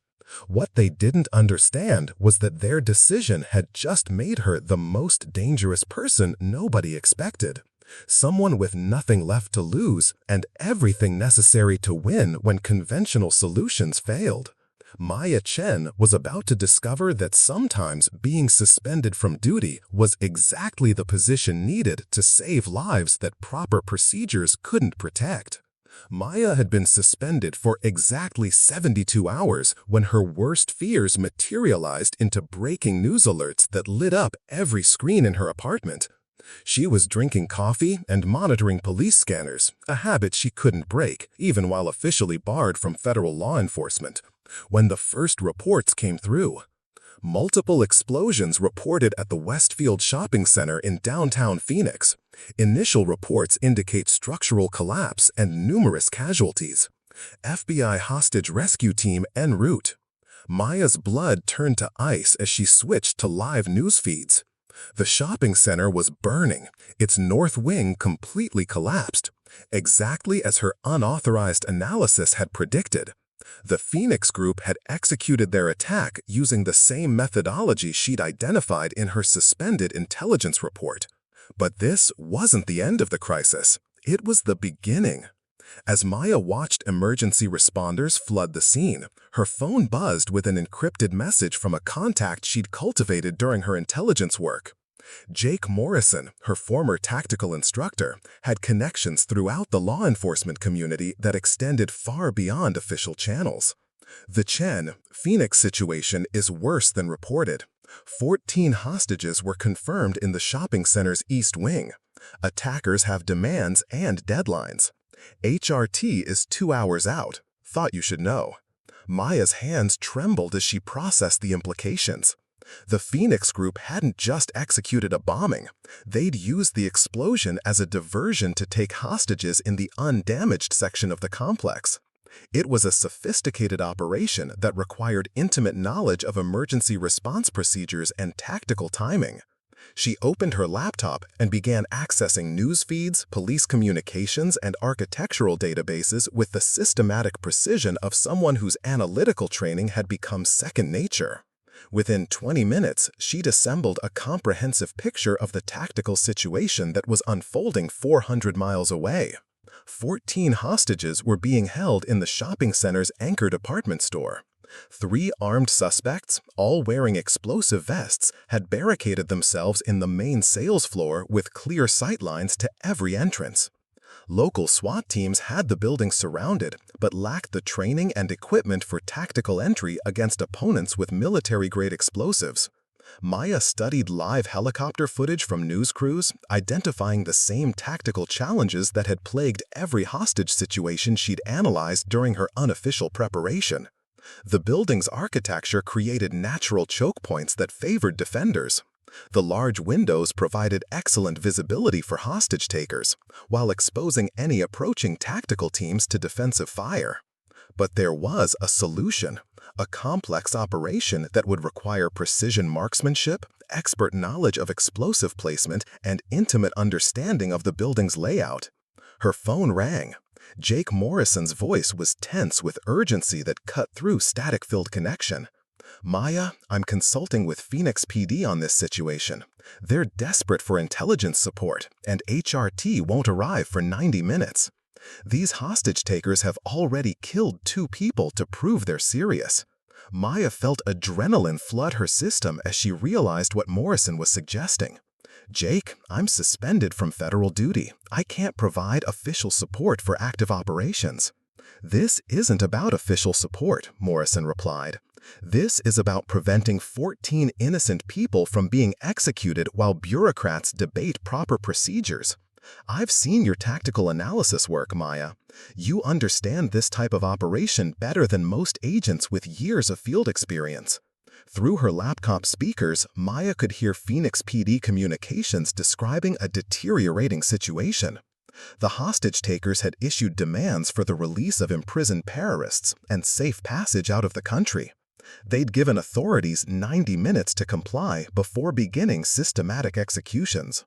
What they didn't understand was that their decision had just made her the most dangerous person nobody expected. Someone with nothing left to lose and everything necessary to win when conventional solutions failed. Maya Chen was about to discover that sometimes being suspended from duty was exactly the position needed to save lives that proper procedures couldn't protect. Maya had been suspended for exactly 72 hours when her worst fears materialized into breaking news alerts that lit up every screen in her apartment. She was drinking coffee and monitoring police scanners, a habit she couldn't break, even while officially barred from federal law enforcement, when the first reports came through. Multiple explosions reported at the Westfield Shopping Center in downtown Phoenix. Initial reports indicate structural collapse and numerous casualties. FBI hostage rescue team en route. Maya's blood turned to ice as she switched to live news feeds. The shopping center was burning, its north wing completely collapsed, exactly as her unauthorized analysis had predicted. The Phoenix Group had executed their attack using the same methodology she'd identified in her suspended intelligence report. But this wasn't the end of the crisis. It was the beginning. As Maya watched emergency responders flood the scene, her phone buzzed with an encrypted message from a contact she'd cultivated during her intelligence work. Jake Morrison, her former tactical instructor, had connections throughout the law enforcement community that extended far beyond official channels. The Chen, Phoenix situation is worse than reported. 14 hostages were confirmed in the shopping center's East Wing. Attackers have demands and deadlines. HRT is 2 hours out. Thought you should know. Maya's hands trembled as she processed the implications. The Phoenix Group hadn't just executed a bombing. They'd used the explosion as a diversion to take hostages in the undamaged section of the complex. It was a sophisticated operation that required intimate knowledge of emergency response procedures and tactical timing. She opened her laptop and began accessing news feeds, police communications, and architectural databases with the systematic precision of someone whose analytical training had become second nature. Within 20 minutes, she'd assembled a comprehensive picture of the tactical situation that was unfolding 400 miles away. 14 hostages were being held in the shopping center's anchor department store.
3 armed suspects, all wearing explosive vests, had barricaded themselves in the main sales floor with clear sightlines to every entrance. Local SWAT teams had the building surrounded, but lacked the training and equipment for tactical entry against opponents with military-grade explosives. Maya studied live helicopter footage from news crews, identifying the same tactical challenges that had plagued every hostage situation she'd analyzed during her unofficial preparation. The building's architecture created natural choke points that favored defenders. The large windows provided excellent visibility for hostage takers, while exposing any approaching tactical teams to defensive fire. But there was a solution, a complex operation that would require precision marksmanship, expert knowledge of explosive placement, and intimate understanding of the building's layout. Her phone rang. Jake Morrison's voice was tense with urgency that cut through static-filled connection. "Maya, I'm consulting with Phoenix PD on this situation. They're desperate for intelligence support, and HRT won't arrive for 90 minutes. These hostage takers have already killed 2 people to prove they're serious." Maya felt adrenaline flood her system as she realized what Morrison was suggesting. "Jake, I'm suspended from federal duty. I can't provide official support for active operations." "This isn't about official support," Morrison replied. "This is about preventing 14 innocent people from being executed while bureaucrats debate proper procedures. I've seen your tactical analysis work, Maya. You understand this type of operation better than most agents with years of field experience." Through her laptop speakers, Maya could hear Phoenix PD communications describing a deteriorating situation. The hostage takers had issued demands for the release of imprisoned terrorists and safe passage out of the country. They'd given authorities 90 minutes to comply before beginning systematic executions.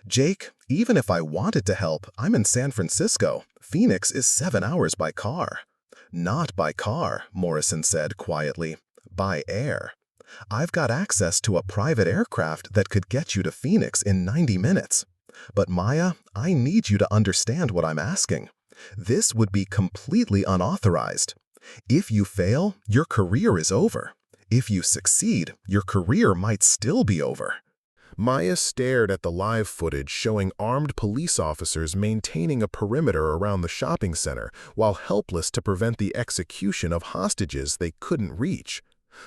"Jake, even if I wanted to help, I'm in San Francisco. Phoenix is 7 hours by car." "Not by car," Morrison said quietly. "By air. I've got access to a private aircraft that could get you to Phoenix in 90 minutes. But Maya, I need you to understand what I'm asking. This would be completely unauthorized. If you fail, your career is over. If you succeed, your career might still be over."
Maya stared at the live footage showing armed police officers maintaining a perimeter around the shopping center while helpless to prevent the execution of hostages they couldn't reach.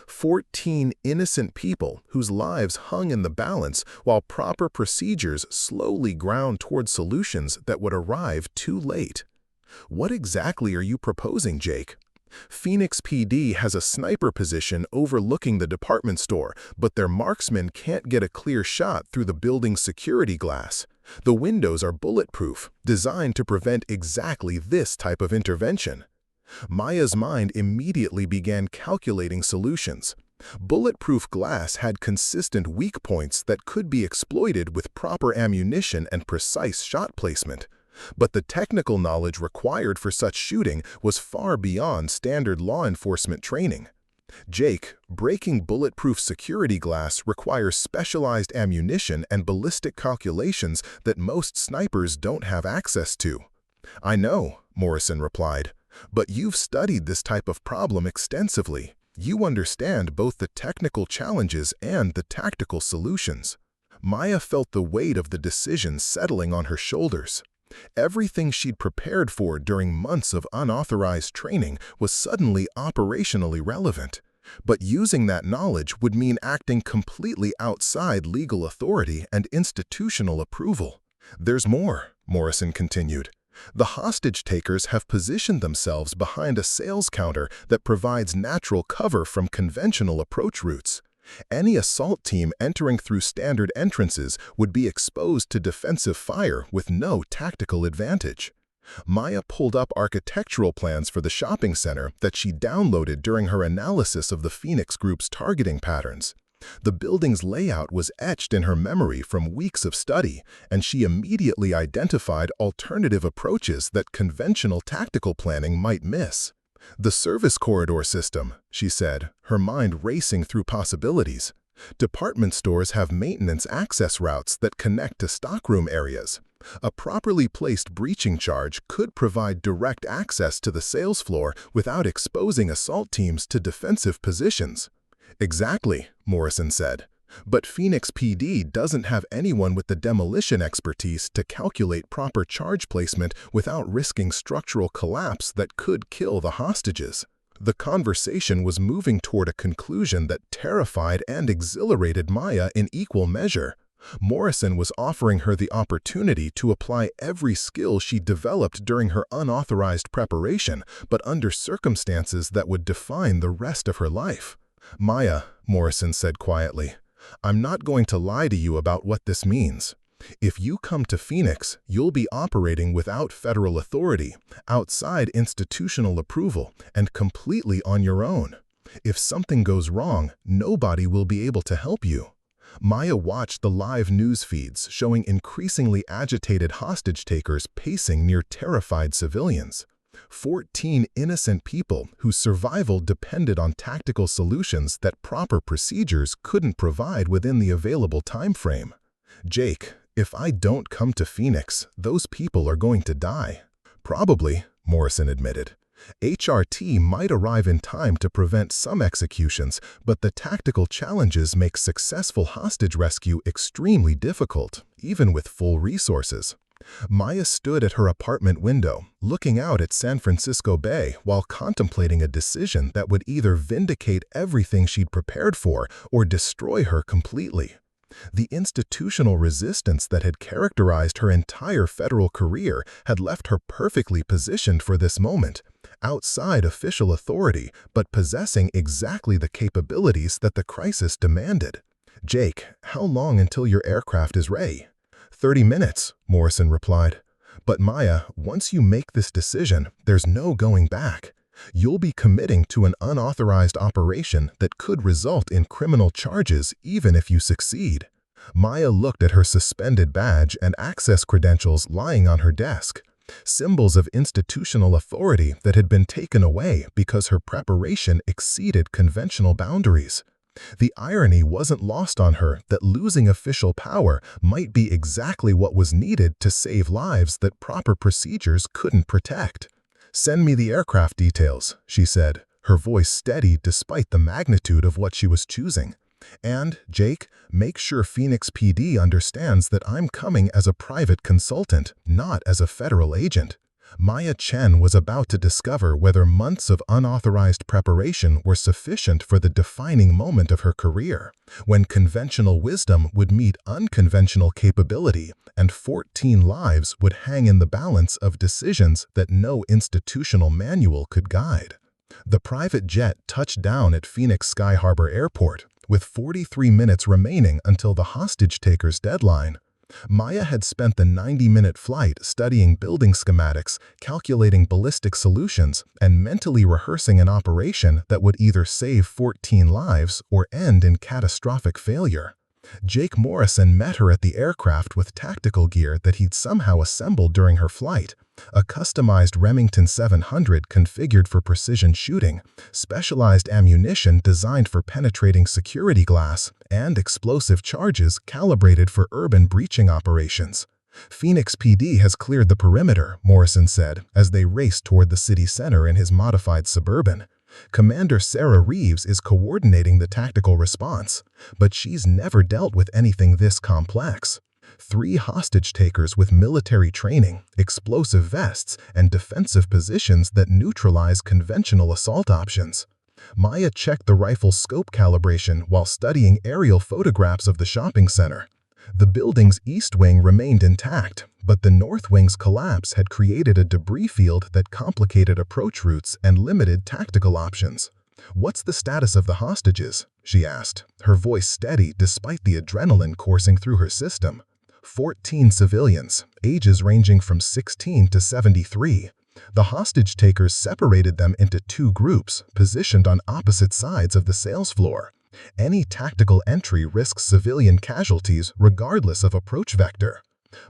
14 innocent people whose lives hung in the balance while proper procedures slowly ground toward solutions that would arrive too late. "What exactly are you proposing, Jake?" "Phoenix PD has a sniper position overlooking the department store, but their marksmen can't get a clear shot through the building's security glass. The windows are bulletproof, designed to prevent exactly this type of intervention." Maya's mind immediately began calculating solutions. Bulletproof glass had consistent weak points that could be exploited with proper ammunition and precise shot placement. But the technical knowledge required for such shooting was far beyond standard law enforcement training. "Jake, breaking bulletproof security glass requires specialized ammunition and ballistic calculations that most snipers don't have access to." "I know," Morrison replied. "But you've studied this type of problem extensively. You understand both the technical challenges and the tactical solutions." Maya felt the weight of the decision settling on her shoulders. Everything she'd prepared for during months of unauthorized training was suddenly operationally relevant. But using that knowledge would mean acting completely outside legal authority and institutional approval. "There's more," Morrison continued. "The hostage takers have positioned themselves behind a sales counter that provides natural cover from conventional approach routes. Any assault team entering through standard entrances would be exposed to defensive fire with no tactical advantage." Maya pulled up architectural plans for the shopping center that she downloaded during her analysis of the Phoenix Group's targeting patterns. The building's layout was etched in her memory from weeks of study, and she immediately identified alternative approaches that conventional tactical planning might miss. "The service corridor system," she said, her mind racing through possibilities. "Department stores have maintenance access routes that connect to stockroom areas. A properly placed breaching charge could provide direct access to the sales floor without exposing assault teams to defensive positions. Exactly, Morrison said. But Phoenix PD doesn't have anyone with the demolition expertise to calculate proper charge placement without risking structural collapse that could kill the hostages. The conversation was moving toward a conclusion that terrified and exhilarated Maya in equal measure. Morrison was offering her the opportunity to apply every skill she developed during her unauthorized preparation, but under circumstances that would define the rest of her life. "Maya," Morrison said quietly, "I'm not going to lie to you about what this means. If you come to Phoenix, you'll be operating without federal authority, outside institutional approval, and completely on your own. If something goes wrong, nobody will be able to help you." Maya watched the live news feeds showing increasingly agitated hostage-takers pacing near terrified civilians. 14 innocent people whose survival depended on tactical solutions that proper procedures couldn't provide within the available time frame. "Jake, if I don't come to Phoenix, those people are going to die." "Probably," Morrison admitted. "HRT might arrive in time to prevent some executions, but the tactical challenges make successful hostage rescue extremely difficult, even with full resources." Maya stood at her apartment window, looking out at San Francisco Bay while contemplating a decision that would either vindicate everything she'd prepared for or destroy her completely. The institutional resistance that had characterized her entire federal career had left her perfectly positioned for this moment, outside official authority, but possessing exactly the capabilities that the crisis demanded. "Jake, how long until your aircraft is ready?" 30 minutes, Morrison replied. "But Maya, once you make this decision, there's no going back. You'll be committing to an unauthorized operation that could result in criminal charges even if you succeed." Maya looked at her suspended badge and access credentials lying on her desk, symbols of institutional authority that had been taken away because her preparation exceeded conventional boundaries. The irony wasn't lost on her that losing official power might be exactly what was needed to save lives that proper procedures couldn't protect. "Send me the aircraft details," she said, her voice steady despite the magnitude of what she was choosing. "And, Jake, make sure Phoenix PD understands that I'm coming as a private consultant, not as a federal agent." Maya Chen was about to discover whether months of unauthorized preparation were sufficient for the defining moment of her career, when conventional wisdom would meet unconventional capability and 14 lives would hang in the balance of decisions that no institutional manual could guide. The private jet touched down at Phoenix Sky Harbor Airport, with 43 minutes remaining until the hostage-taker's deadline. Maya had spent the 90-minute flight studying building schematics, calculating ballistic solutions, and mentally rehearsing an operation that would either save 14 lives or end in catastrophic failure. Jake Morrison met her at the aircraft with tactical gear that he'd somehow assembled during her flight, a customized Remington 700 configured for precision shooting, specialized ammunition designed for penetrating security glass, and explosive charges calibrated for urban breaching operations. "Phoenix PD has cleared the perimeter," Morrison said as they raced toward the city center in his modified Suburban. "Commander Sarah Reeves is coordinating the tactical response, but she's never dealt with anything this complex. 3 hostage-takers with military training, explosive vests, and defensive positions that neutralize conventional assault options." Maya checked the rifle's scope calibration while studying aerial photographs of the shopping center. The building's east wing remained intact, but the north wing's collapse had created a debris field that complicated approach routes and limited tactical options. "What's the status of the hostages?" she asked, her voice steady despite the adrenaline coursing through her system. 14 civilians, ages ranging from 16 to 73. The hostage-takers separated them into 2 groups, positioned on opposite sides of the sales floor. Any tactical entry risks civilian casualties regardless of approach vector.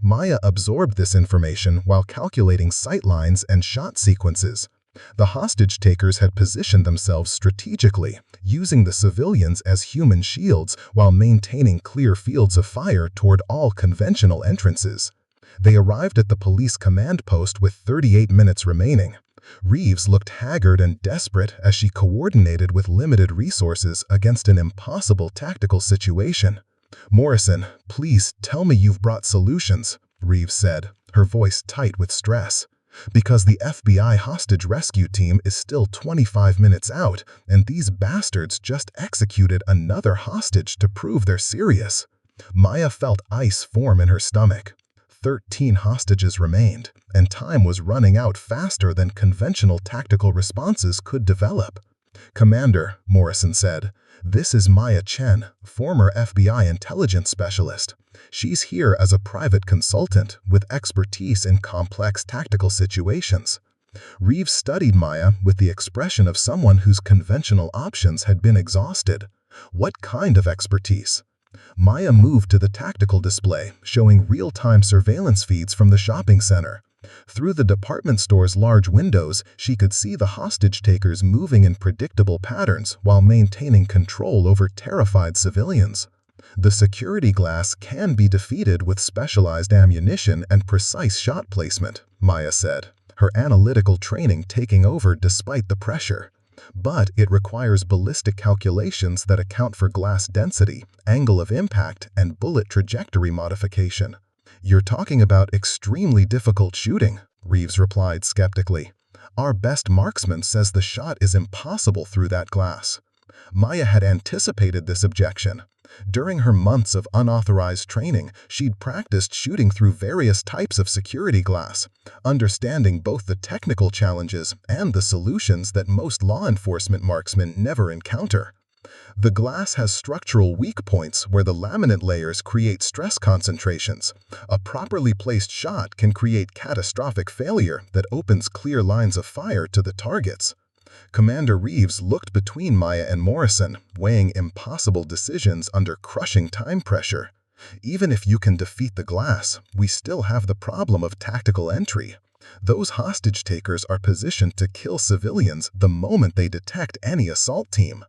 Maya absorbed this information while calculating sight lines and shot sequences. The hostage-takers had positioned themselves strategically, using the civilians as human shields while maintaining clear fields of fire toward all conventional entrances.
They arrived at the police command post with 38 minutes remaining. Reeves looked haggard and desperate as she coordinated with limited resources against an impossible tactical situation. "Morrison, please tell me you've brought solutions," Reeves said, her voice tight with stress. "Because the FBI hostage rescue team is still 25 minutes out, and these bastards just executed another hostage to prove they're serious." Maya felt ice form in her stomach. 13 hostages remained, and time was running out faster than conventional tactical responses could develop. "Commander," Morrison said, "this is Maya Chen, former FBI intelligence specialist. She's here as a private consultant with expertise in complex tactical situations." Reeves studied Maya with the expression of someone whose conventional options had been exhausted. What kind of expertise? Maya moved to the tactical display, showing real-time surveillance feeds from the shopping center. Through the department store's large windows, she could see the hostage-takers moving in predictable patterns while maintaining control over terrified civilians. "The security glass can be defeated with specialized ammunition and precise shot placement," Maya said, her analytical training taking over despite the pressure. "But it requires ballistic calculations that account for glass density, angle of impact, and bullet trajectory modification." "You're talking about extremely difficult shooting," Reeves replied skeptically. "Our best marksman says the shot is impossible through that glass." Maya had anticipated this objection. During her months of unauthorized training, she'd practiced shooting through various types of security glass, understanding both the technical challenges and the solutions that most law enforcement marksmen never encounter. "The glass has structural weak points where the laminate layers create stress concentrations. A properly placed shot can create catastrophic failure that opens clear lines of fire to the targets." Commander Reeves looked between Maya and Morrison, weighing impossible decisions under crushing time pressure. "Even if you can defeat the glass, we still have the problem of tactical entry. Those hostage takers are positioned to kill civilians the moment they detect any assault team."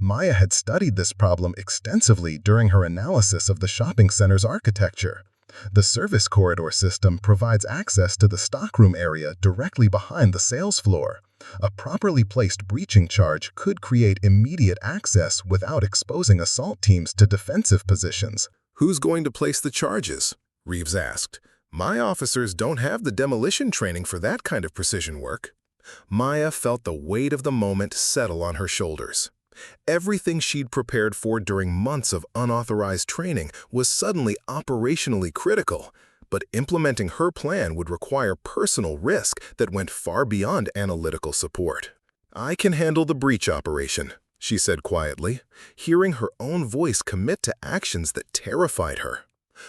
Maya had studied this problem extensively during her analysis of the shopping center's architecture. The service corridor system provides access to the stockroom area directly behind the sales floor. A properly placed breaching charge could create immediate access without exposing assault teams to defensive positions.
"Who's going to place the charges?" Reeves asked. "My officers don't have the demolition training for that kind of precision work." Maya felt the weight of the moment settle on her shoulders. Everything she'd prepared for during months of unauthorized training was suddenly operationally critical, but implementing her plan would require personal risk that went far beyond analytical support. "I can handle the breach operation," she said quietly, hearing her own voice commit to actions that terrified her.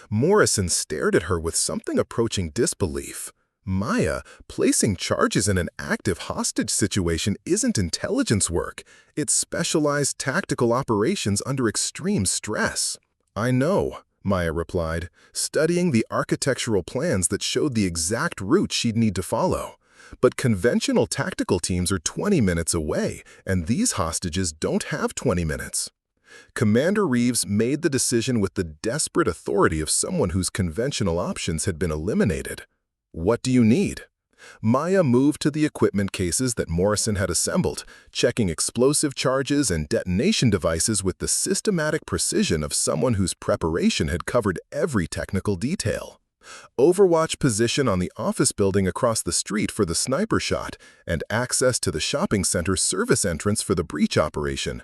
Morrison stared at her with something approaching disbelief. "Maya, placing charges in an active hostage situation isn't intelligence work. It's specialized tactical operations under extreme stress." "I know," Maya replied, studying the architectural plans that showed the exact route she'd need to follow. "But conventional tactical teams are 20 minutes away, and these hostages don't have 20 minutes." Commander Reeves made the decision with the desperate authority of someone whose conventional options had been eliminated. "What do you need?" Maya moved to the equipment cases that Morrison had assembled, checking explosive charges and detonation devices with the systematic precision of someone whose preparation had covered every technical detail. Overwatch position on the office building across the street for the sniper shot, and access to the shopping center service entrance for the breach operation.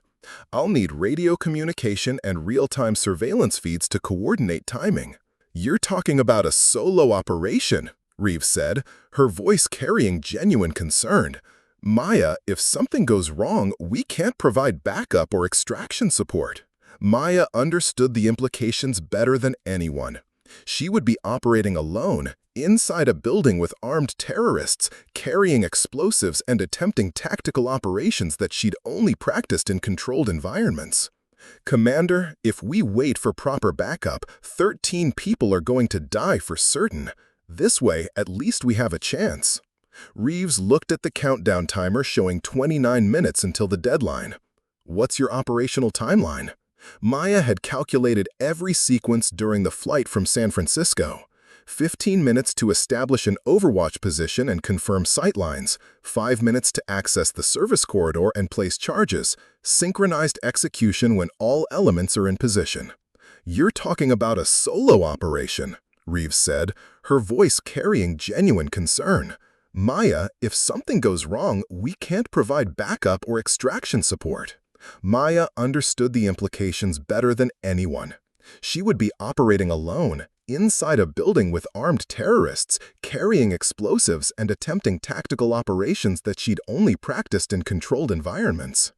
"I'll need radio communication and real-time surveillance feeds to coordinate timing." "You're talking about a solo operation," Reeves said, her voice carrying genuine concern. "Maya, if something goes wrong, we can't provide backup or extraction support." Maya understood the implications better than anyone. She would be operating alone, inside a building with armed terrorists, carrying explosives and attempting tactical operations that she'd only practiced in controlled environments. "Commander, if we wait for proper backup, 13 people are going to die for certain. This way, at least we have a chance." Reeves looked at the countdown timer showing 29 minutes until the deadline. "What's your operational timeline?" Maya had calculated every sequence during the flight from San Francisco. 15 minutes to establish an overwatch position and confirm sightlines, 5 minutes to access the service corridor and place charges, synchronized execution when all elements are in position. "You're talking about a solo operation," Reeves said, her voice carrying genuine concern. "Maya, if something goes wrong, we can't provide backup or extraction support." Maya understood the implications better than anyone. She would be operating alone, inside a building with armed terrorists, carrying explosives and attempting tactical operations that she'd only practiced in controlled environments.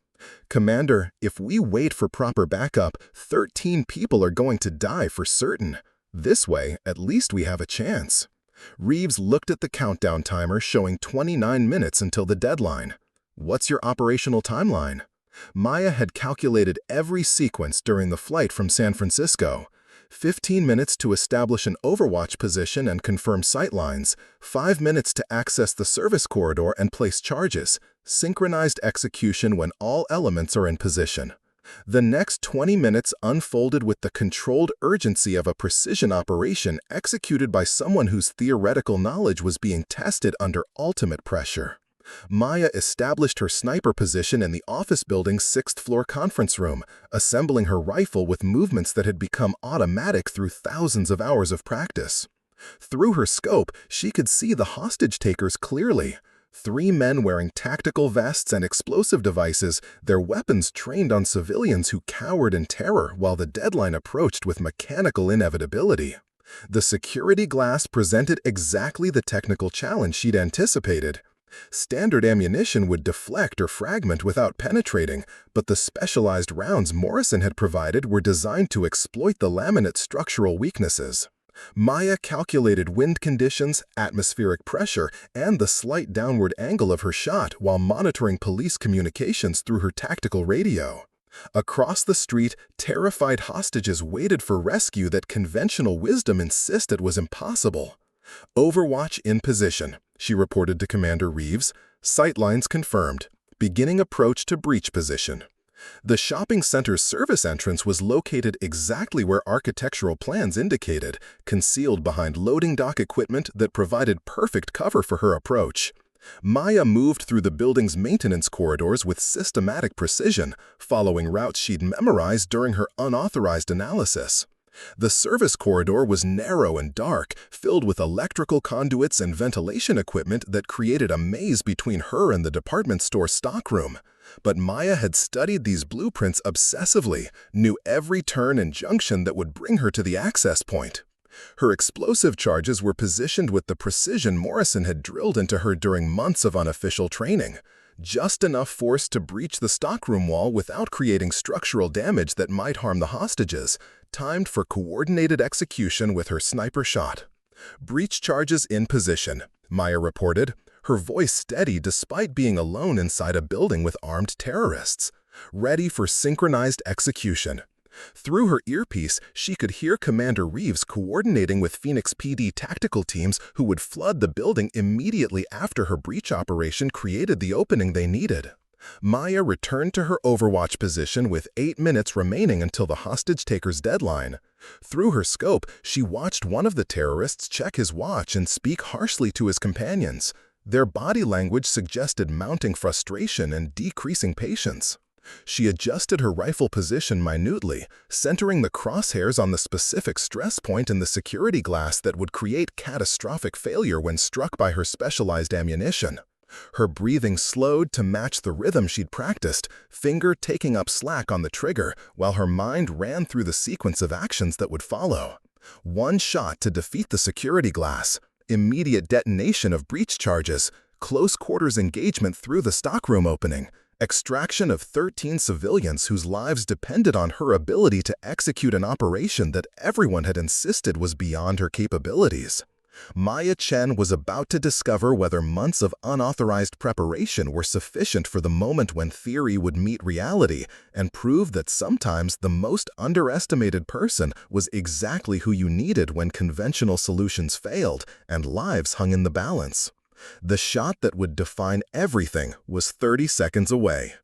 "Commander, if we wait for proper backup, 13 people are going to die for certain. This way, at least we have a chance." Reeves looked at the countdown timer showing 29 minutes until the deadline. "What's your operational timeline?" Maya had calculated every sequence during the flight from San Francisco. 15 minutes to establish an overwatch position and confirm sightlines, 5 minutes to access the service corridor and place charges, synchronized execution when all elements are in position. The next 20 minutes unfolded with the controlled urgency of a precision operation executed by someone whose theoretical knowledge was being tested under ultimate pressure. Maya established her sniper position in the office building's 6th-floor conference room, assembling her rifle with movements that had become automatic through thousands of hours of practice. Through her scope, she could see the hostage-takers clearly. 3 men wearing tactical vests and explosive devices, their weapons trained on civilians who cowered in terror while the deadline approached with mechanical inevitability. The security glass presented exactly the technical challenge she'd anticipated. Standard ammunition would deflect or fragment without penetrating, but the specialized rounds Morrison had provided were designed to exploit the laminate's structural weaknesses. Maya calculated wind conditions, atmospheric pressure, and the slight downward angle of her shot while monitoring police communications through her tactical radio. Across the street, terrified hostages waited for rescue that conventional wisdom insisted was impossible. "Overwatch in position," she reported to Commander Reeves. "Sightlines confirmed. Beginning approach to breach position." The shopping center's service entrance was located exactly where architectural plans indicated, concealed behind loading dock equipment that provided perfect cover for her approach. Maya moved through the building's maintenance corridors with systematic precision, following routes she'd memorized during her unauthorized analysis. The service corridor was narrow and dark, filled with electrical conduits and ventilation equipment that created a maze between her and the department store stockroom. But Maya had studied these blueprints obsessively, knew every turn and junction that would bring her to the access point. Her explosive charges were positioned with the precision Morrison had drilled into her during months of unofficial training. Just enough force to breach the stockroom wall without creating structural damage that might harm the hostages, timed for coordinated execution with her sniper shot. "Breach charges in position," Maya reported, her voice steady despite being alone inside a building with armed terrorists. "Ready for synchronized execution." Through her earpiece, she could hear Commander Reeves coordinating with Phoenix PD tactical teams who would flood the building immediately after her breach operation created the opening they needed. Maya returned to her overwatch position with 8 minutes remaining until the hostage-taker's deadline. Through her scope, she watched one of the terrorists check his watch and speak harshly to his companions. Their body language suggested mounting frustration and decreasing patience. She adjusted her rifle position minutely, centering the crosshairs on the specific stress point in the security glass that would create catastrophic failure when struck by her specialized ammunition. Her breathing slowed to match the rhythm she'd practiced, finger taking up slack on the trigger, while her mind ran through the sequence of actions that would follow. One shot to defeat the security glass, immediate detonation of breach charges, close quarters engagement through the stockroom opening, extraction of 13 civilians whose lives depended on her ability to execute an operation that everyone had insisted was beyond her capabilities. Maya Chen was about to discover whether months of unauthorized preparation were sufficient for the moment when theory would meet reality and prove that sometimes the most underestimated person was exactly who you needed when conventional solutions failed and lives hung in the balance. The shot that would define everything was 30 seconds away.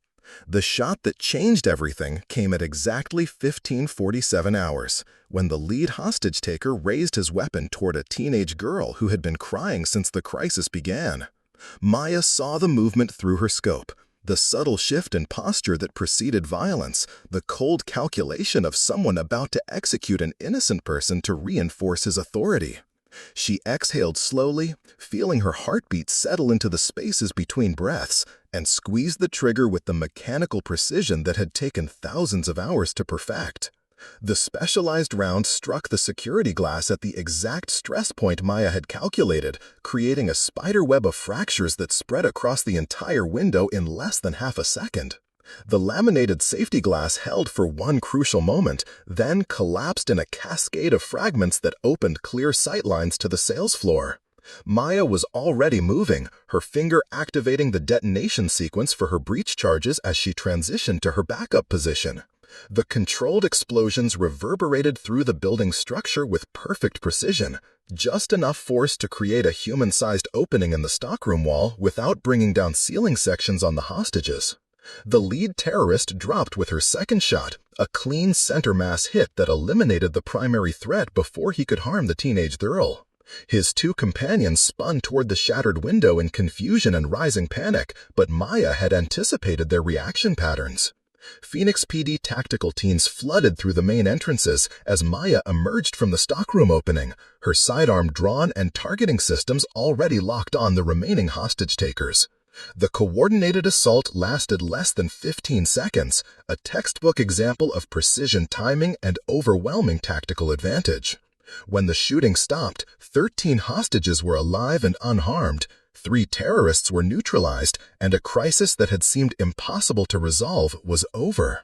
The shot that changed everything came at exactly 15:47 hours, when the lead hostage-taker raised his weapon toward a teenage girl who had been crying since the crisis began. Maya saw the movement through her scope, the subtle shift in posture that preceded violence, the cold calculation of someone about to execute an innocent person to reinforce his authority. She exhaled slowly, feeling her heartbeat settle into the spaces between breaths, and squeezed the trigger with the mechanical precision that had taken thousands of hours to perfect. The specialized round struck the security glass at the exact stress point Maya had calculated, creating a spider web of fractures that spread across the entire window in less than half a second. The laminated safety glass held for one crucial moment, then collapsed in a cascade of fragments that opened clear sightlines to the sales floor. Maya was already moving, her finger activating the detonation sequence for her breach charges as she transitioned to her backup position. The controlled explosions reverberated through the building's structure with perfect precision, just enough force to create a human-sized opening in the stockroom wall without bringing down ceiling sections on the hostages. The lead terrorist dropped with her second shot, a clean center mass hit that eliminated the primary threat before he could harm the teenage girl. His two companions spun toward the shattered window in confusion and rising panic, but Maya had anticipated their reaction patterns. Phoenix PD tactical teams flooded through the main entrances as Maya emerged from the stockroom opening, her sidearm drawn and targeting systems already locked on the remaining hostage-takers. The coordinated assault lasted less than 15 seconds, a textbook example of precision timing and overwhelming tactical advantage. When the shooting stopped, 13 hostages were alive and unharmed, 3 terrorists were neutralized, and a crisis that had seemed impossible to resolve was over.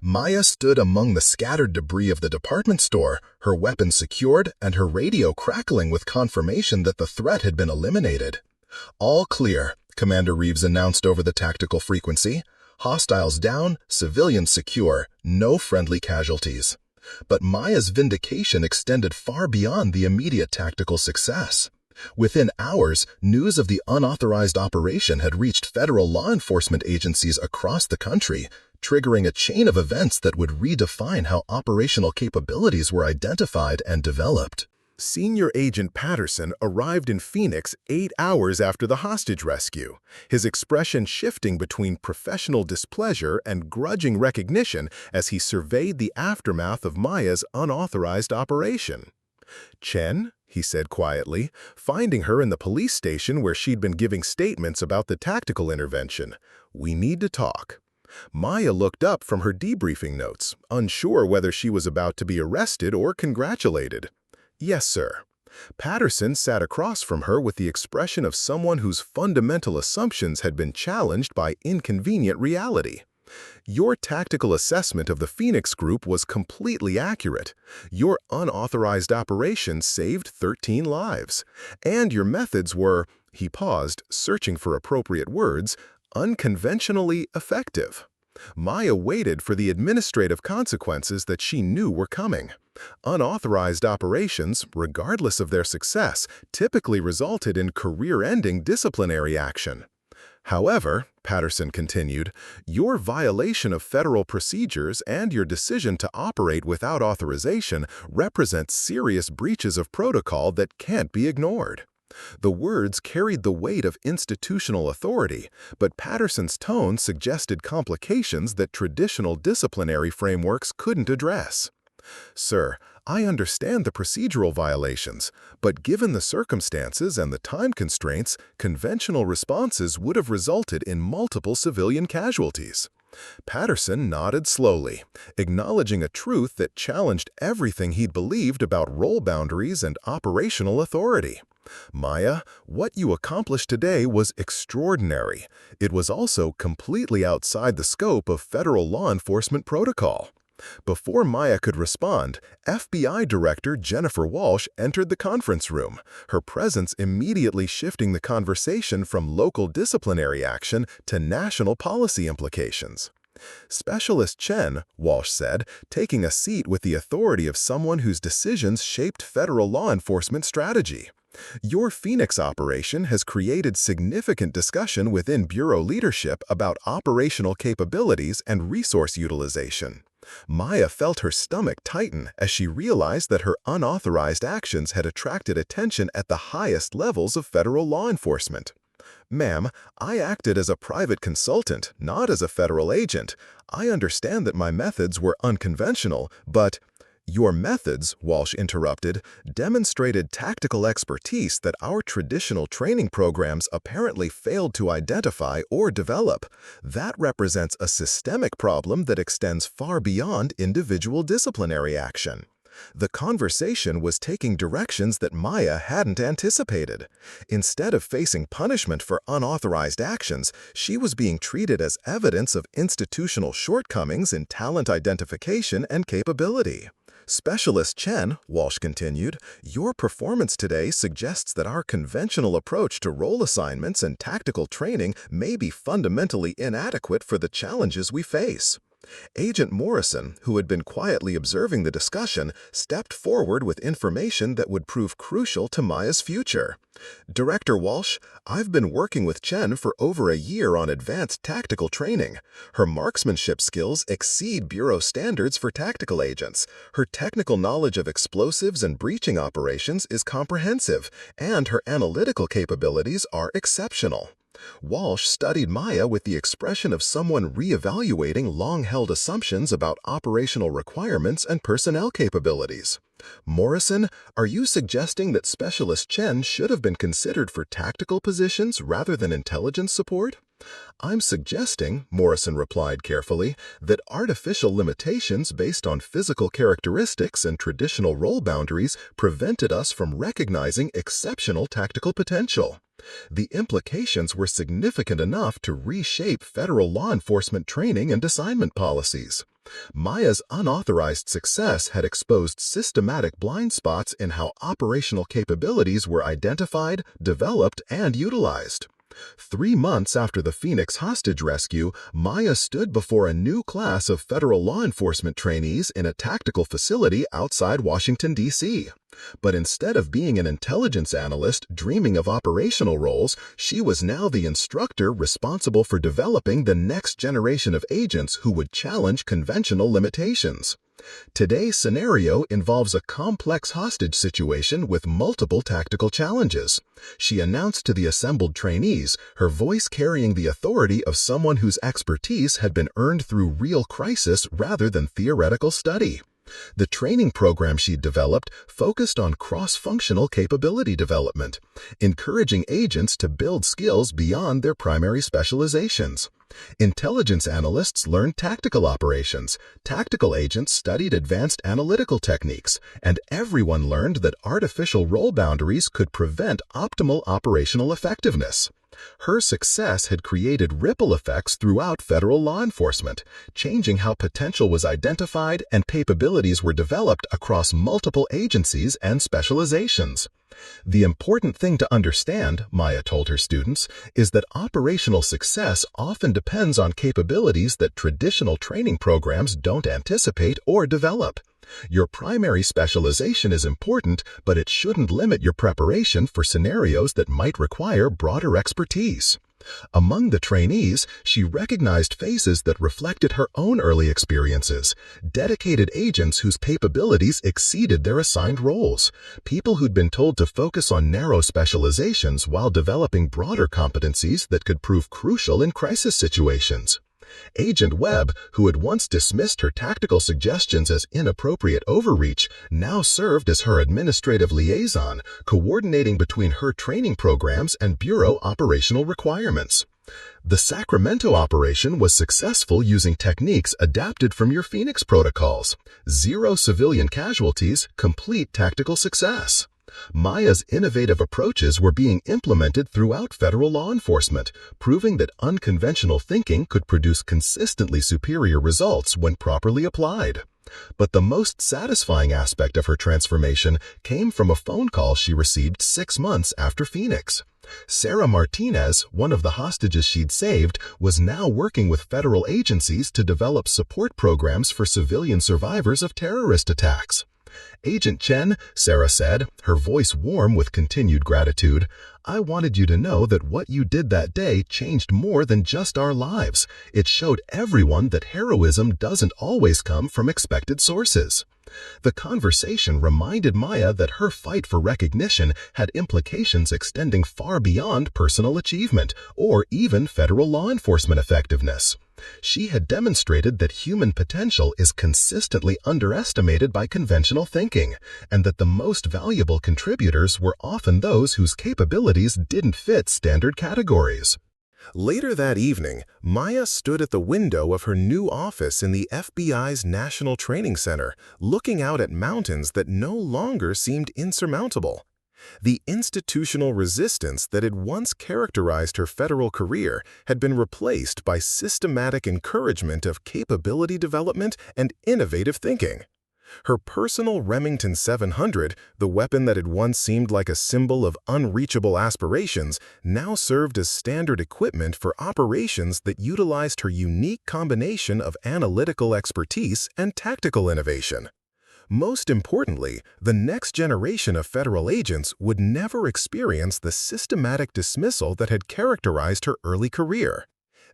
Maya stood among the scattered debris of the department store, her weapon secured and her radio crackling with confirmation that the threat had been eliminated. "All clear," Commander Reeves announced over the tactical frequency. "Hostiles down, civilians secure, no friendly casualties." But Maya's vindication extended far beyond the immediate tactical success. Within hours, news of the unauthorized operation had reached federal law enforcement agencies across the country, triggering a chain of events that would redefine how operational capabilities were identified and developed.
Senior Agent Patterson arrived in Phoenix 8 hours after the hostage rescue, his expression shifting between professional displeasure and grudging recognition as he surveyed the aftermath of Maya's unauthorized operation. "Chen," he said quietly, finding her in the police station where she'd been giving statements about the tactical intervention, "we need to talk." Maya looked up from her debriefing notes, unsure whether she was about to be arrested or congratulated. "Yes, sir." Patterson sat across from her with the expression of someone whose fundamental assumptions had been challenged by inconvenient reality. "Your tactical assessment of the Phoenix Group was completely accurate. Your unauthorized operation saved 13 lives. And your methods were," he paused, searching for appropriate words, "unconventionally effective." Maya waited for the administrative consequences that she knew were coming. Unauthorized operations, regardless of their success, typically resulted in career-ending disciplinary action. "However," Patterson continued, "your violation of federal procedures and your decision to operate without authorization represent serious breaches of protocol that can't be ignored." The words carried the weight of institutional authority, but Patterson's tone suggested complications that traditional disciplinary frameworks couldn't address. "Sir, I understand the procedural violations, but given the circumstances and the time constraints, conventional responses would have resulted in multiple civilian casualties." Patterson nodded slowly, acknowledging a truth that challenged everything he'd believed about role boundaries and operational authority. "Maya, what you accomplished today was extraordinary. It was also completely outside the scope of federal law enforcement protocol." Before Maya could respond, FBI Director Jennifer Walsh entered the conference room, her presence immediately shifting the conversation from local disciplinary action to national policy implications. "Specialist Chen," Walsh said, taking a seat with the authority of someone whose decisions shaped federal law enforcement strategy. Your Phoenix operation has created significant discussion within Bureau leadership about operational capabilities and resource utilization. Maya felt her stomach tighten as she realized that her unauthorized actions had attracted attention at the highest levels of federal law enforcement. "Ma'am, I acted as a private consultant, not as a federal agent. I understand that my methods were unconventional, but—" "Your methods," Walsh interrupted, "demonstrated tactical expertise that our traditional training programs apparently failed to identify or develop. That represents a systemic problem that extends far beyond individual disciplinary action." The conversation was taking directions that Maya hadn't anticipated. Instead of facing punishment for unauthorized actions, she was being treated as evidence of institutional shortcomings in talent identification and capability. "Specialist Chen," Walsh continued, "your performance today suggests that our conventional approach to role assignments and tactical training may be fundamentally inadequate for the challenges we face." Agent Morrison, who had been quietly observing the discussion, stepped forward with information that would prove crucial to Maya's future. "Director Walsh, I've been working with Chen for over a year on advanced tactical training. Her marksmanship skills exceed Bureau standards for tactical agents. Her technical knowledge of explosives and breaching operations is comprehensive, and her analytical capabilities are exceptional." Walsh studied Maya with the expression of someone reevaluating long-held assumptions about operational requirements and personnel capabilities. "Morrison, are you suggesting that Specialist Chen should have been considered for tactical positions rather than intelligence support?" "I'm suggesting," Morrison replied carefully, "that artificial limitations based on physical characteristics and traditional role boundaries prevented us from recognizing exceptional tactical potential. The implications were significant enough to reshape federal law enforcement training and assignment policies." Maya's unauthorized success had exposed systematic blind spots in how operational capabilities were identified, developed, and utilized. 3 months after the Phoenix hostage rescue, Maya stood before a new class of federal law enforcement trainees in a tactical facility outside Washington, D.C. But instead of being an intelligence analyst dreaming of operational roles, she was now the instructor responsible for developing the next generation of agents who would challenge conventional limitations. Today's scenario involves a complex hostage situation with multiple tactical challenges. She announced to the assembled trainees, her voice carrying the authority of someone whose expertise had been earned through real crisis rather than theoretical study. The training program she'd developed focused on cross-functional capability development, encouraging agents to build skills beyond their primary specializations. Intelligence analysts learned tactical operations, tactical agents studied advanced analytical techniques, and everyone learned that artificial role boundaries could prevent optimal operational effectiveness. Her success had created ripple effects throughout federal law enforcement, changing how potential was identified and capabilities were developed across multiple agencies and specializations. "The important thing to understand," Maya told her students, "is that operational success often depends on capabilities that traditional training programs don't anticipate or develop. Your primary specialization is important, but it shouldn't limit your preparation for scenarios that might require broader expertise." Among the trainees, she recognized faces that reflected her own early experiences, dedicated agents whose capabilities exceeded their assigned roles, people who'd been told to focus on narrow specializations while developing broader competencies that could prove crucial in crisis situations. Agent Webb, who had once dismissed her tactical suggestions as inappropriate overreach, now served as her administrative liaison, coordinating between her training programs and Bureau operational requirements. The Sacramento operation was successful using techniques adapted from your Phoenix protocols. 0 civilian casualties, complete tactical success. Maya's innovative approaches were being implemented throughout federal law enforcement, proving that unconventional thinking could produce consistently superior results when properly applied. But the most satisfying aspect of her transformation came from a phone call she received 6 months after Phoenix. Sarah Martinez, one of the hostages she'd saved, was now working with federal agencies to develop support programs for civilian survivors of terrorist attacks.
"Agent Chen," Sarah said, her voice warm with continued gratitude, "I wanted you to know that what you did that day changed more than just our lives. It showed everyone that heroism doesn't always come from expected sources." The conversation reminded Maya that her fight for recognition had implications extending far beyond personal achievement or even federal law enforcement effectiveness. She had demonstrated that human potential is consistently underestimated by conventional thinking, and that the most valuable contributors were often those whose capabilities didn't fit standard categories.
Later that evening, Maya stood at the window of her new office in the FBI's National Training Center, looking out at mountains that no longer seemed insurmountable. The institutional resistance that had once characterized her federal career had been replaced by systematic encouragement of capability development and innovative thinking. Her personal Remington 700, the weapon that had once seemed like a symbol of unreachable aspirations, now served as standard equipment for operations that utilized her unique combination of analytical expertise and tactical innovation. Most importantly, the next generation of federal agents would never experience the systematic dismissal that had characterized her early career.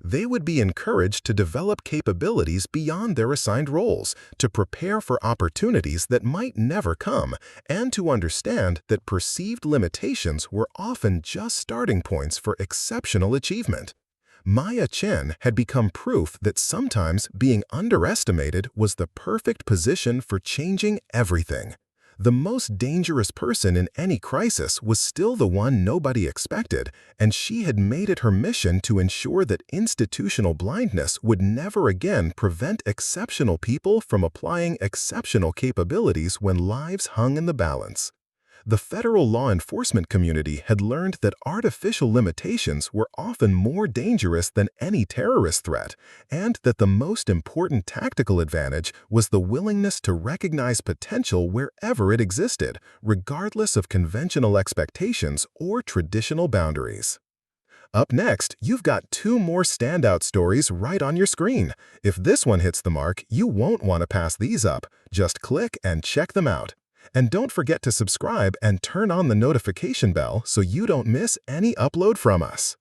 They would be encouraged to develop capabilities beyond their assigned roles, to prepare for opportunities that might never come, and to understand that perceived limitations were often just starting points for exceptional achievement. Maya Chen had become proof that sometimes being underestimated was the perfect position for changing everything. The most dangerous person in any crisis was still the one nobody expected, and she had made it her mission to ensure that institutional blindness would never again prevent exceptional people from applying exceptional capabilities when lives hung in the balance. The federal law enforcement community had learned that artificial limitations were often more dangerous than any terrorist threat, and that the most important tactical advantage was the willingness to recognize potential wherever it existed, regardless of conventional expectations or traditional boundaries. Up next, you've got two more standout stories right on your screen. If this one hits the mark, you won't want to pass these up. Just click and check them out. And don't forget to subscribe and turn on the notification bell so you don't miss any upload from us.